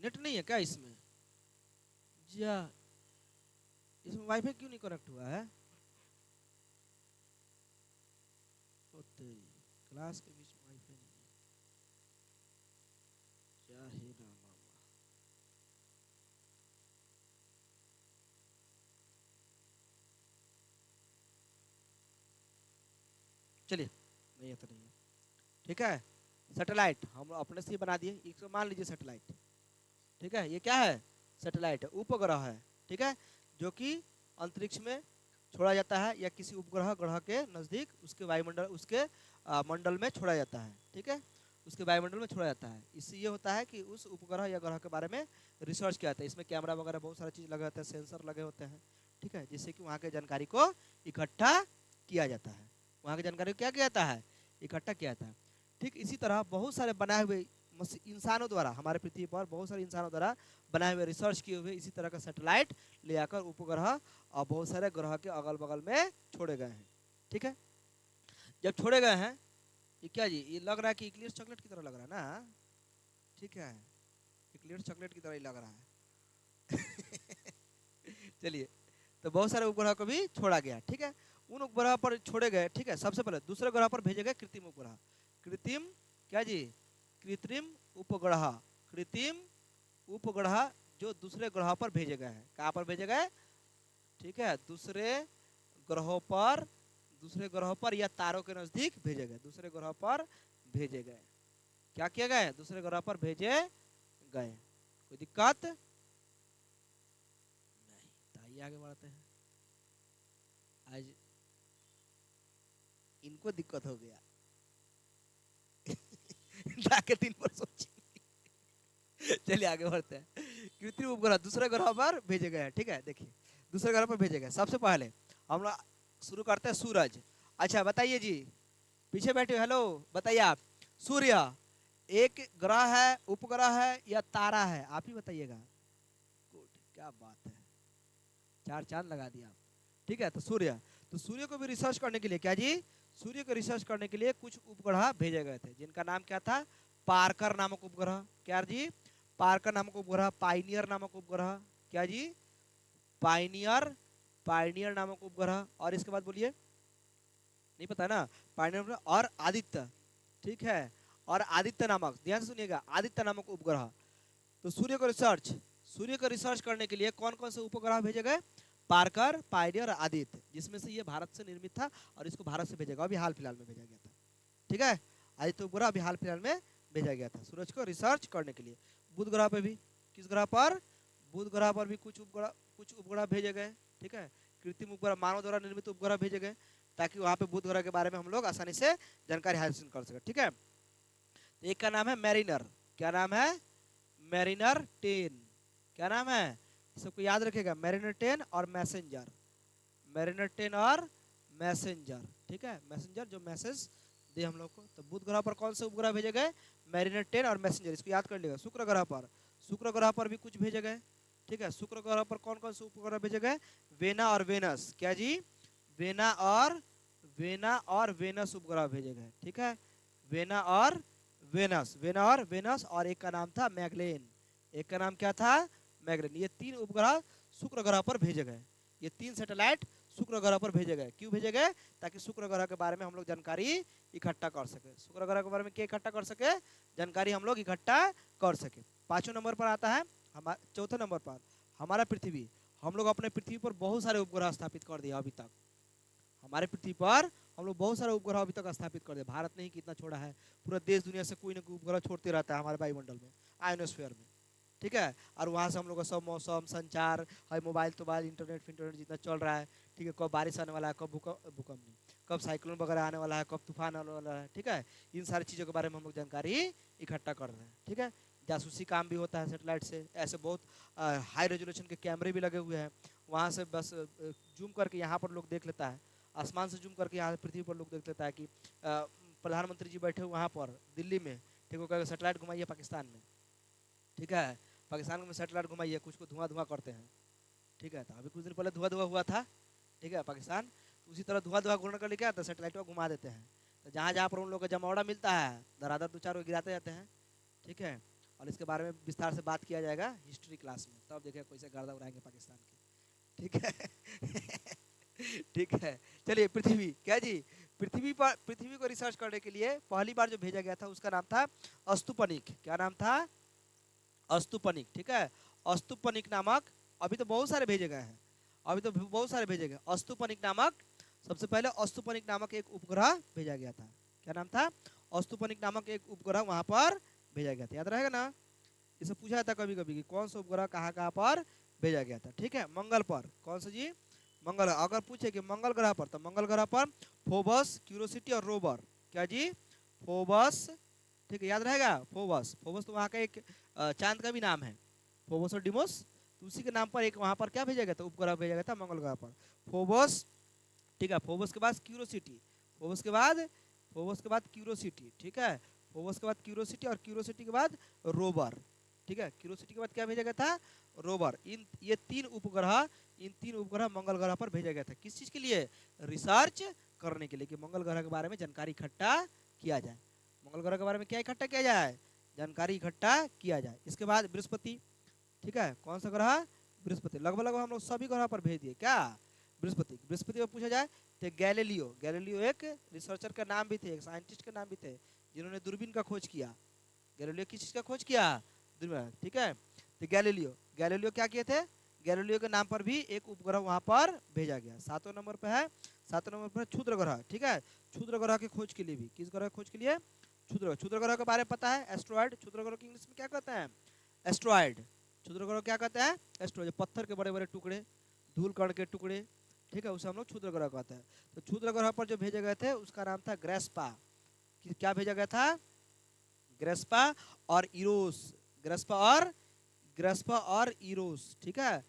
नेट नहीं है क्या इसमें, जा इसमें वाईफाई क्यों नहीं कनेक्ट हुआ है, क्लास के बीच में वाईफाई नहीं है, क्या है ना मामा। चलिए, नहीं है तो नहीं है। ठीक है, सैटेलाइट हम अपने से ही बना दिए, इसको मान लीजिए सैटेलाइट। ठीक है, ये क्या है, सैटेलाइट है, उपग्रह है। ठीक है, जो कि अंतरिक्ष में छोड़ा जाता है या किसी उपग्रह ग्रह के नज़दीक उसके वायुमंडल, उसके मंडल में छोड़ा जाता है। ठीक है, उसके वायुमंडल में छोड़ा जाता है। इससे ये होता है कि उस उपग्रह या ग्रह के बारे में रिसर्च किया जाता है। इसमें कैमरा वगैरह बहुत सारी चीज़ लगे होते हैं, सेंसर लगे होते हैं। ठीक है, जिससे कि वहाँ के जानकारी को इकट्ठा किया जाता है, वहाँ की जानकारी को क्या किया जाता है, इकट्ठा किया जाता है। ठीक इसी तरह बहुत सारे बनाए हुए इंसानों द्वारा, हमारे पृथ्वी पर बहुत सारे इंसानों द्वारा बनाए हुए, रिसर्च किए हुए इसी तरह का सैटेलाइट ले आकर उपग्रह और बहुत सारे ग्रह के अगल बगल में छोड़े गए हैं। ठीक है, जब छोड़े गए हैं, ये क्या जी, ये लग रहा है कि इक्लियर्स चॉकलेट की तरह लग रहा है ना। ठीक है, इक्लियर्स चॉकलेट की तरह ही लग रहा है। चलिए, तो बहुत सारे उपग्रह को भी छोड़ा गया। ठीक है, उन उपग्रह पर छोड़े गए। ठीक है, सबसे पहले दूसरे ग्रह पर भेजे गए कृत्रिम उपग्रह। कृत्रिम क्या जी, कृत्रिम उपग्रह। कृत्रिम उपग्रह जो दूसरे ग्रह पर भेजे गए हैं। कहाँ पर भेजे गए? ठीक है, दूसरे ग्रहों पर, दूसरे ग्रहों पर या तारों के नजदीक भेजे गए। दूसरे ग्रह पर भेजे गए। क्या किया गया? दूसरे ग्रह पर भेजे गए। कोई दिक्कत नहीं? तो आइए आगे बढ़ते हैं। आज इनको दिक्कत हो गया जाके 3 पर सोचिए। चलिए आगे बढ़ते हैं। कृत्रिम उपग्रह दूसरे ग्रह पर भेजे गए हैं। ठीक है, देखिए दूसरे ग्रह पर भेजे गए। सबसे पहले हम लोग शुरू करते हैं सूरज। अच्छा बताइए जी, पीछे बैठे, हेलो बताइए आप, सूर्य एक ग्रह है, उपग्रह है या तारा है? आप ही बताइएगा। गुड, क्या बात है, 4 चांद लगा दिया आप। ठीक है, तो सूर्य, तो सूर्य को भी रिसर्च करने के लिए क्या जी, सूर्य को रिसर्च करने के लिए कुछ उपग्रह भेजे गए थे जिनका नाम क्या था? पार्कर नामक उपग्रह। क्या जी? पार्कर नामक उपग्रह। पाइनियर नामक उपग्रह। क्या जी? पाइनियर, पाइनियर नामक उपग्रह। और इसके बाद बोलिए, नहीं पता ना? पाइनियर और आदित्य। ठीक है, और आदित्य नामक, ध्यान से सुनिएगा, आदित्य नामक उपग्रह। तो सूर्य को रिसर्च, सूर्य को रिसर्च करने के लिए कौन कौन से उपग्रह भेजे गए? पार्कर, पायनियर और आदित्य, जिसमें से ये भारत से निर्मित था और इसको भारत से भेजा गया, अभी हाल फिलहाल में भेजा गया था। ठीक है, आदित्य उपग्रह अभी हाल फिलहाल में भेजा गया था सूरज को रिसर्च करने के लिए। बुध ग्रह पर भी, किस ग्रह पर? बुध ग्रह पर भी कुछ उपग्रह भेजे गए। ठीक है, कृत्रिम उपग्रह, मानव द्वारा निर्मित उपग्रह भेजे गए ताकि वहाँ पे बुध ग्रह के बारे में हम लोग आसानी से जानकारी हासिल कर सके। ठीक है, एक का नाम है मैरिनर। क्या नाम है? मैरिनर 10। क्या नाम है? सबको याद रखेगा, मैरिनर 10 और मैसेंजर। मैरिनर 10 और मैसेंजर। ठीक है, मैसेंजर जो मैसेज दे हम लोग को। तो बुध ग्रह पर कौन से उपग्रह भेजे गए? मैरिनर 10 और मैसेंजर, इसको याद कर लिएगा। शुक्र ग्रह पर, शुक्र ग्रह पर भी कुछ भेजे गए। ठीक है, शुक्र ग्रह पर कौन कौन से उपग्रह भेजे गए? वेना और वेनस। क्या जी? वेना और वेनस उपग्रह भेजे गए। ठीक है, वेना और वेनस, वेना और वेनस, और एक का नाम था मैगलेन। एक का नाम क्या था? मैगलेन। ये 3 उपग्रह शुक्र ग्रह पर भेजे गए। ये 3 सैटेलाइट शुक्र ग्रह पर भेजे गए। क्यों भेजे गए? ताकि शुक्र ग्रह के बारे में हम लोग जानकारी इकट्ठा कर सके। शुक्र ग्रह के बारे में क्या इकट्ठा कर सके? जानकारी हम लोग इकट्ठा कर सके। 5वें नंबर पर आता है हमारा, 4थे नंबर पर हमारा पृथ्वी। हम लोग अपने पृथ्वी पर बहुत सारे उपग्रह स्थापित कर दिया अभी तक। हमारे पृथ्वी पर हम लोग बहुत सारे उपग्रह अभी तक स्थापित कर दिए। भारत ने ही कितना छोड़ा है, पूरा देश दुनिया से कोई ना कोई उपग्रह छोड़ते रहता है हमारे वायुमंडल में, आयोनोस्फीयर में। ठीक है, और वहाँ से हम लोग का सब मौसम, संचार है, मोबाइल तोबाइल, इंटरनेट जितना चल रहा है। ठीक है, कब बारिश आने वाला है, कब भूकंप नहीं, कब साइक्लोन वगैरह आने वाला है, कब तूफान आने वाला है। ठीक है, इन सारी चीज़ों के बारे में हम लोग जानकारी इकट्ठा कर रहे हैं। ठीक है, जासूसी काम भी होता है सेटेलाइट से। ऐसे बहुत हाई रेजोल्यूशन के कैमरे भी लगे हुए हैं, वहाँ से बस जूम करके यहाँ पर लोग देख लेता है, आसमान से जूम करके यहाँ पृथ्वी पर लोग देख लेता है कि प्रधानमंत्री जी बैठे वहाँ पर दिल्ली में। ठीक है, कहेगा सेटेलाइट घुमाइए पाकिस्तान में। ठीक है, पाकिस्तान में सेटेलाइट घुमाइए, कुछ को धुआं धुआं करते हैं। ठीक है, तो अभी कुछ दिन पहले धुआं धुआं हुआ था। ठीक है, पाकिस्तान, तो उसी तरह धुआं धुआं घूमने कर लेके आता, सेटेलाइट को घुमा देते हैं। तो जहाँ जहाँ पर उन लोग का जमावड़ा मिलता है, धराधर 2-4 गिराते जाते हैं। ठीक है, और इसके बारे में विस्तार से बात किया जाएगा हिस्ट्री क्लास में, तब देखिए कैसे गर्दा उड़ाएंगे पाकिस्तान की। ठीक है ठीक है, चलिए पृथ्वी, क्या जी, पृथ्वी पर, पृथ्वी को रिसर्च करने के लिए पहली बार जो भेजा गया था उसका नाम था अस्तुपनिक। क्या नाम था? अस्तुपनिक। ठीक है, अस्तुपनिक नामक, अभी तो बहुत सारे भेजे गए हैं, अभी तो बहुत सारे भेजे गए। अस्तुपनिक नामक, सबसे पहले अस्तुपनिक नामक एक उपग्रह भेजा गया था। क्या नाम था? अस्तुपनिक नामक एक उपग्रह वहां पर भेजा गया था। याद रहेगा ना, इसे पूछा जाता कभी कभी कि कौन सा उपग्रह कहाँ कहाँ पर भेजा गया था। ठीक है, मंगल पर, कौन सा जी? मंगल। अगर पूछे कि मंगल ग्रह पर, तो मंगल ग्रह पर फोबस, क्यूरोसिटी और रोवर। क्या जी? फोबस। ठीक है, याद रहेगा, फोबस। फोबस तो वहाँ का एक चांद का भी नाम है, फोबस और डिमोस। तो उसी के नाम पर एक वहाँ पर क्या भेजा गया था? उपग्रह भेजा गया था मंगल ग्रह पर, फोबस। ठीक है, फोबस के बाद क्यूरोसिटी, फोबस के बाद क्यूरोसिटी। ठीक है, फोबोस के बाद क्यूरोसिटी और क्यूरोसिटी के बाद रोवर। ठीक है, क्यूरोसिटी के बाद क्या भेजा गया था, रोवर। ये तीन उपग्रह मंगल ग्रह पर भेजा गया था। किस चीज के लिए, रिसर्च करने के लिए, कि मंगल ग्रह के बारे में जानकारी इकट्ठा किया जाए। मंगल ग्रह के बारे में क्या इकट्ठा किया जाए, जानकारी इकट्ठा किया जाए। इसके बाद बृहस्पति, ठीक है, कौन सा ग्रह, बृहस्पति। लगभग हम लोग सभी ग्रह पर भेज दिए क्या, बृहस्पति। बृहस्पति में पूछा जाए तो गैलीलियो एक रिसर्चर का नाम भी थे, एक साइंटिस्ट के नाम भी थे, जिन्होंने दूरबीन का खोज किया। गैलीलियो किस चीज का खोज किया, दूरबीन। ठीक है, तो गैलीलियो क्या किए थे, गैलीलियो के नाम पर भी एक उपग्रह वहां पर भेजा गया। 7वें नंबर पे है, 7वें नंबर पर क्षुद्र ग्रह। ठीक है, क्षुद्र ग्रह की खोज के लिए भी, किस ग्रह की खोज के लिए, क्षुद्र ग्रह के बारे में पता है, एस्ट्रॉयड। क्षुद्र ग्रह की इंग्लिश में क्या कहते हैं, एस्ट्रॉयड। क्षुद्र ग्रह क्या कहते हैं, एस्ट्रॉयड। पत्थर के बड़े बड़े टुकड़े, धूल कण के टुकड़े, ठीक है, उसे हम लोग क्षुद्र ग्रह कहते हैं। तो क्षुद्र ग्रह पर जो भेजे गए थे उसका नाम था ग्रेस्पा। क्या भेजा गया था, ग्रेस्पा और इरोस। ग्रेस्पा और इरोस, ठीक है,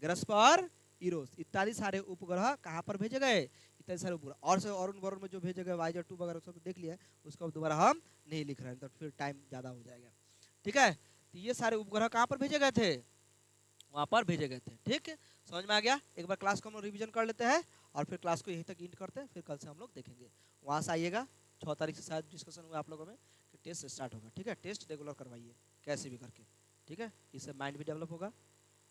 ग्रेस्पा और इरोस इत्यादि सारे उपग्रह कहाँ पर भेजे गए, इत्यादि सारे उपग्रह। और से अरुण वरुण में जो भेजे गए वाइजर 2 वगैरह सब देख लिया, उसका दोबारा हम नहीं लिख रहे हैं, तो फिर टाइम ज़्यादा हो जाएगा। ठीक है, तो ये सारे उपग्रह कहाँ पर भेजे गए थे, वहाँ पर भेजे गए थे। ठीक है, समझ में आ गया। एक बार क्लास को हम लोग रिविजन कर लेते हैं और फिर क्लास को यहीं तक एंड करते हैं, फिर कल से हम लोग देखेंगे। वहाँ से आइएगा, 6 तारीख से शायद डिस्कशन हुआ आप लोगों में कि टेस्ट स्टार्ट होगा। ठीक है, टेस्ट रेगुलर करवाइए कैसे भी करके। ठीक है, इससे माइंड भी डेवलप होगा,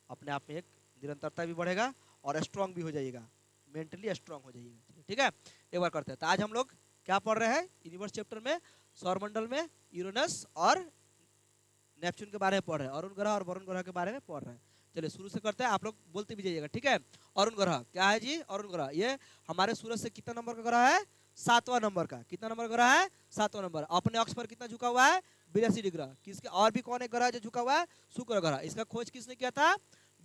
अपने आप में एक निरंतरता भी बढ़ेगा और स्ट्रांग भी हो जाइएगा, मेंटली स्ट्रांग हो जाइएगा। ठीक है, एक बार करते हैं। तो आज हम लोग क्या पढ़ रहे हैं, यूनिवर्स चैप्टर में सौरमंडल में यूरेनस और नेपच्यून के बारे में पढ़ रहे हैं, अरुण ग्रह और वरुण ग्रह के बारे में पढ़ रहे हैं। चलिए शुरू से करते हैं, आप लोग बोलते भी जाइएगा। ठीक है, अरुण ग्रह क्या है जी, अरुण ग्रह ये हमारे सूरज से कितना नंबर का ग्रह है, 7वां नंबर का। कितना नंबर ग्रह है, 7वां नंबर। अपने अक्ष पर कितना झुका हुआ है, 82 डिग्री। किसके और भी कौन एक ग्रह जो झुका हुआ है, शुक्र ग्रह। इसका खोज किसने किया था,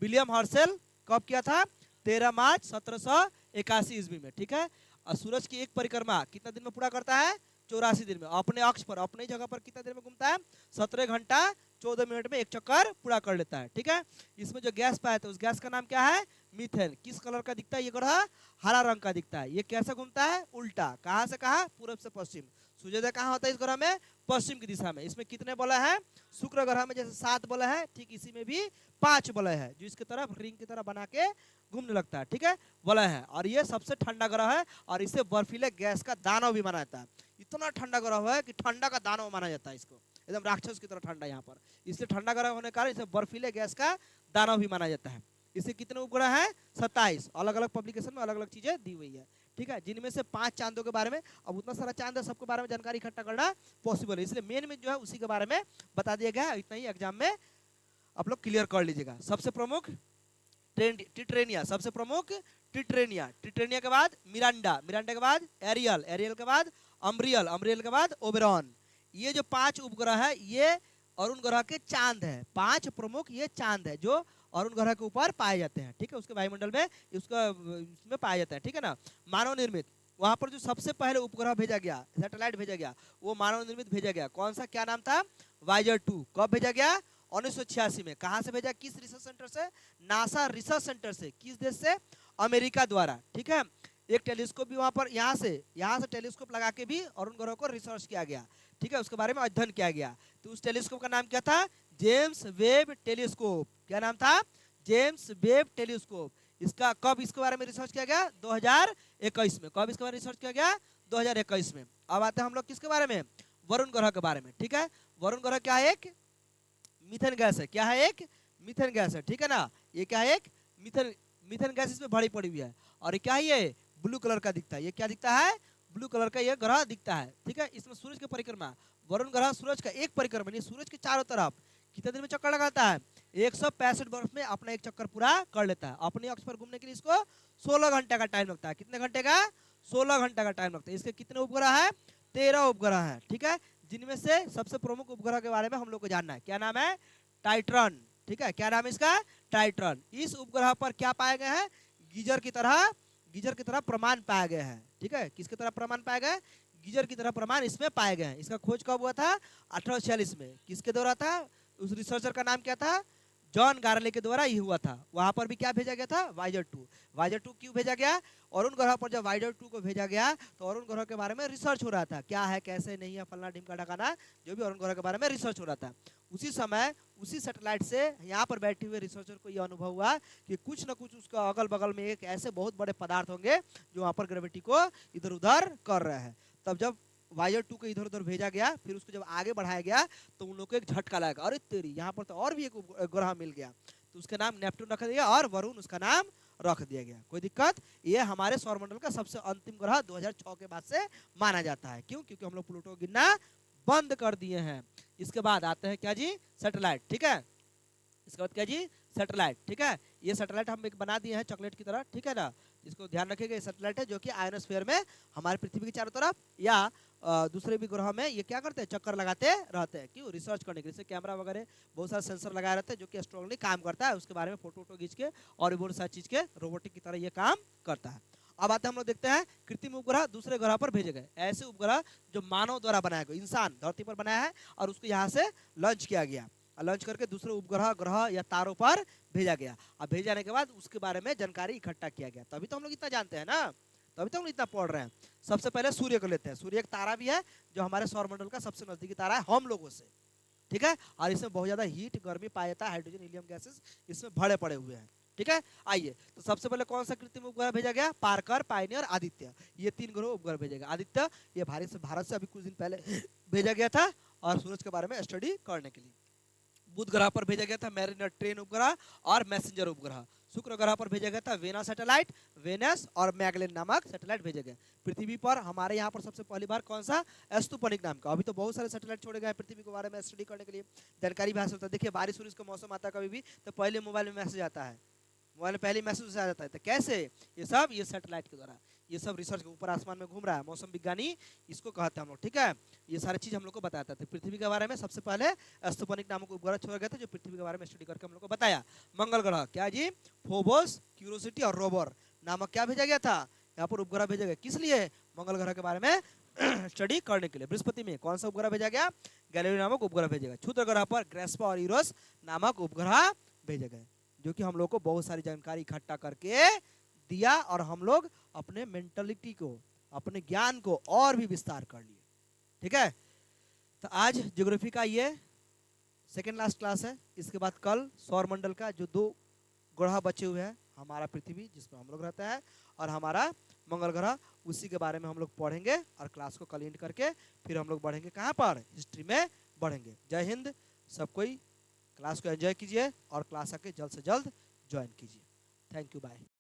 विलियम हर्शेल। कब किया था, 13 मार्च 1781 ईस्वी में। ठीक है, और सूरज की एक परिक्रमा कितना दिन में पूरा करता है, 84 दिन में। अपने अक्ष पर अपनी जगह पर कितना देर में घूमता है, 17 घंटा 14 मिनट में एक चक्कर पूरा कर लेता है। ठीक है, इसमें जो गैस पाया था उस गैस का नाम क्या है, मीथेन। किस कलर का दिखता है ये ग्रह, हरा रंग का दिखता है। ये कैसे घूमता है, उल्टा। कहाँ से कहाँ, पूर्व से पश्चिम। सूर्योदय कहाँ होता है इस ग्रह में, पश्चिम की दिशा में। इसमें कितने बलय है, शुक्र ग्रह में जैसे 7 बलय है, ठीक इसी में भी 5 बलय है, जो इसकी तरफ रिंग की तरह बना के घूमने लगता है। ठीक है, बलय है। और ये सबसे ठंडा ग्रह है और इसे बर्फीले गैस का दानव भी माना जाता है। इतना ठंडा ग्रह है कि ठंडा का दानव माना जाता है इसको, एकदम राक्षस की तरह ठंडा यहाँ पर। इसलिए ठंडा ग्रह होने के कारण इसे बर्फीले गैस का दानव भी माना जाता है। इससे कितने उपग्रह हैं, 27। अलग अलग पब्लिकेशन में अलग अलग चीजें दी हुई है। ठीक है, जिनमें से 5 चांदों के बारे में, अब उतना सारा चांद है, सबके बारे में जानकारी इकट्ठा करना पॉसिबल है, इसलिए मेन में जो है उसी के बारे में बता दिया गया है। इतना ही एग्जाम में आप लोग क्लियर कर लीजिएगा। सबसे प्रमुख टिट्रेनिया, सबसे प्रमुख टिट्रेनिया। टिट्रेनिया के बाद मिरांडा, मिरांडा के बाद एरियल, एरियल के बाद अम्ब्रियल, अम्ब्रियल के बाद ओबेरॉन। ये जो 5 उपग्रह है ये अरुण ग्रह के चांद है। 5 प्रमुख ये चांद है जो अरुण ग्रह के ऊपर पाए जाते हैं। ठीक है, उसके वायुमंडल में इसमें पाया जाता है। ठीक है ना, मानव निर्मित। वहां पर जो सबसे पहले उपग्रह भेजा गया, सैटेलाइट भेजा गया, वो मानव निर्मित भेजा गया। कौन सा, क्या नाम था, वाइजर 2। कब भेजा गया, 1986 में। कहां से भेजा, किस रिसर्च सेंटर से, नासा रिसर्च सेंटर से। किस देश से, अमेरिका द्वारा। ठीक है, एक टेलीस्कोप भी वहां पर, यहाँ से टेलीस्कोप लगा के भी अरुण ग्रह को रिसर्च किया गया। ठीक है, उसके बारे में अध्ययन किया गया। तो उस टेलीस्कोप का नाम क्या था, जेम्स वेब टेलीस्कोप। क्या नाम था, जेम्स वेब टेलीस्कोप। इसका कब इसके बारे में रिसर्च किया गया, 2021 में। कब इसके बारे में रिसर्च किया गया, 2021 में। अब आते हैं हम लोग किसके बारे में, वरुण ग्रह के बारे में। ठीक है, वरुण ग्रह क्या है, एक मीथेन गैस है। क्या है, एक मीथेन गैस है। ठीक है ना, ये क्या है, एक मीथेन गैस इसमें भरी पड़ी हुई है। और ये क्या है, ये ब्लू कलर का दिखता है। ये क्या दिखता है, ब्लू कलर का ये ग्रह दिखता है। ठीक है, इसमें सूरज की परिक्रमा, वरुण ग्रह सूरज का एक परिक्रमा नहीं, सूरज के चारों तरफ कितने दिन में चक्कर लगाता है, 165 वर्ष में अपना एक चक्कर पूरा कर लेता है। अपने अक्ष पर घूमने के लिए इसको 16 घंटे का टाइम लगता है। कितने घंटे का, 16 घंटे का टाइम लगता है। इसके कितने उपग्रह है, 13 उपग्रह है। ठीक है, जिनमें से सबसे प्रमुख उपग्रह के बारे में हम लोग को जानना है। क्या नाम है, टाइट्रन। ठीक है, क्या नाम है इसका, टाइट्रन। इस उपग्रह पर क्या पाया गया है, गीजर की तरह प्रमाण पाया गया है। ठीक है, किसकी तरह प्रमाण पाया गया, गीजर की तरह प्रमाण इसमें पाए गए हैं। इसका खोज कब हुआ था, 1846 में। किसके द्वारा था, उस रिसर्चर का नाम क्या था, जॉन गार्ले के द्वारा ये हुआ था। वहां पर भी क्या भेजा गया था, वाइजर 2। वाइजर 2 क्यों भेजा गया, अरुण ग्रह पर जब वाइजर 2 को भेजा गया तो अरुण ग्रह के बारे में रिसर्च हो रहा था, क्या है कैसे नहीं है फलना ढिमका ढकाना, जो भी अरुण ग्रह के बारे में रिसर्च हो रहा था। उसी समय उसी सैटेलाइट से यहाँ पर बैठे हुए रिसर्चर को यह अनुभव हुआ कि कुछ न कुछ उसका अगल बगल में एक ऐसे बहुत बड़े पदार्थ होंगे जो वहाँ पर ग्रेविटी को इधर उधर कर रहे हैं। तब जब वाइजर 2 को इधर उधर भेजा गया, फिर उसको जब आगे बढ़ाया गया तो उन लोगों को एक झटका लगा, अरे तेरी यहाँ पर तो और भी एक ग्रह मिल गया, तो उसका नाम नेपट्टून रख दिया और वरुण उसका नाम रख दिया गया। कोई दिक्कत, ये हमारे सौरमंडल का सबसे अंतिम ग्रह 2006 के बाद से माना जाता है। क्यों, क्योंकि हम लोग प्लूटो गिनना बंद कर दिए हैं। इसके बाद आते हैं क्या जी, सैटेलाइट। ठीक है, इसके बाद क्या जी, सैटेलाइट। ठीक है, ये सैटेलाइट हम एक बना दिए हैं चॉकलेट की तरह, ठीक है ना, इसको ध्यान रखिएगा। ये सैटेलाइट है जो कि आयोनोस्फीयर में हमारे पृथ्वी के चारों तरफ या दूसरे भी ग्रह में ये क्या करते हैं, चक्कर लगाते रहते हैं। क्यों, रिसर्च करने के लिए। कैमरा वगैरह बहुत सारे सेंसर लगाए रहते हैं जो कि स्ट्रांगली काम करता है, उसके बारे में फोटो वोटो खींच के और भी बहुत सारी चीज के रोबोटिक की तरह ये काम करता है। अब आते हैं हम लोग देखते हैं कृत्रिम उपग्रह दूसरे ग्रह पर भेजे गए। ऐसे उपग्रह जो मानव द्वारा बनाया गया, इंसान धरती पर बनाया है और उसको यहाँ से लॉन्च किया गया, लॉन्च करके दूसरे उपग्रह ग्रह या तारों पर भेजा गया। अब भेज जाने के बाद उसके बारे में जानकारी इकट्ठा किया गया, तभी तो हम लोग इतना जानते हैं ना, तभी तो हम इतना पढ़ रहे हैं। सबसे पहले सूर्य को लेते हैं। सूर्य एक तारा भी है जो हमारे सौरमंडल का सबसे नजदीकी तारा है हम लोगों से, ठीक है, और इसमें बहुत ज्यादा हीट गर्मी पाया जाता है, हाइड्रोजन हीलियम गैसेस इसमें भरे पड़े हुए हैं। ठीक है, आइए तो सबसे पहले कौन सा कृत्रिम उपग्रह भेजा गया, पार्कर, पायनियर, आदित्य, ये 3 ग्रह उपग्रह भेजेगा। आदित्य ये भारत से अभी कुछ दिन पहले भेजा गया था और सूरज के बारे में स्टडी करने के लिए। बुध ग्रह पर भेजा गया था मैरिनर ट्रेन उपग्रह और मैसेंजर उपग्रह। शुक्र ग्रह पर भेजा गया था वेना सैटेलाइट, वेनस और मैगलेन नामक सैटेलाइट भेजे गए। पृथ्वी पर हमारे यहाँ पर सबसे पहली बार कौन सा, एस्तुपनिक नाम का। अभी तो बहुत सारे सैटेलाइट छोड़े गए पृथ्वी के बारे में स्टडी करने के लिए, जानकारी भी हासिल होता है। देखिए बारिश उरिश का मौसम आता है कभी भी तो पहले मोबाइल में मैसेज आता है, मोबाइल में पहले मैसेज आ जाता है। तो कैसे, ये सब ये सैटेलाइट के द्वारा, ये सब रिसर्च के ऊपर आसमान में घूम रहा है, मौसम विज्ञानी इसको कहते हैं हम लोग। ठीक है, ये सारी चीज हम लोग को बताता था। पृथ्वी के बारे में सबसे पहले एस्तुपनिक नामक उपग्रह छोड़ गए थे जो पृथ्वी के बारे में स्टडी करके हम लोग को बताया। मंगल ग्रह क्या जी, फोबोस, क्यूरोसिटी और रोवर नामक क्या भेजा गया था, यहाँ पर उपग्रह भेजा गया। किस लिए, मंगल ग्रह के बारे में स्टडी करने के लिए। बृहस्पति में कौन सा उपग्रह भेजा गया, गैलीलियो नामक उपग्रह भेजा गया। क्षुद्र ग्रह पर ग्रेस्पा और यूरोस नामक उपग्रह भेजे गए, जो कि हम लोग को बहुत सारी जानकारी इकट्ठा करके दिया और हम लोग अपने मेंटलिटी को, अपने ज्ञान को और भी विस्तार कर लिए। ठीक है, तो आज ज्योग्राफी का ये सेकेंड लास्ट क्लास है। इसके बाद कल सौरमंडल का जो 2 ग्रह बचे हुए हैं, हमारा पृथ्वी जिसमें हम लोग रहते हैं और हमारा मंगल ग्रह, उसी के बारे में हम लोग पढ़ेंगे और क्लास को कल एंड करके फिर हम लोग बढ़ेंगे कहाँ पर, हिस्ट्री में बढ़ेंगे। जय हिंद, सब कोई क्लास को एंजॉय कीजिए और क्लास आके जल्द से जल्द ज्वाइन कीजिए। Thank you, bye.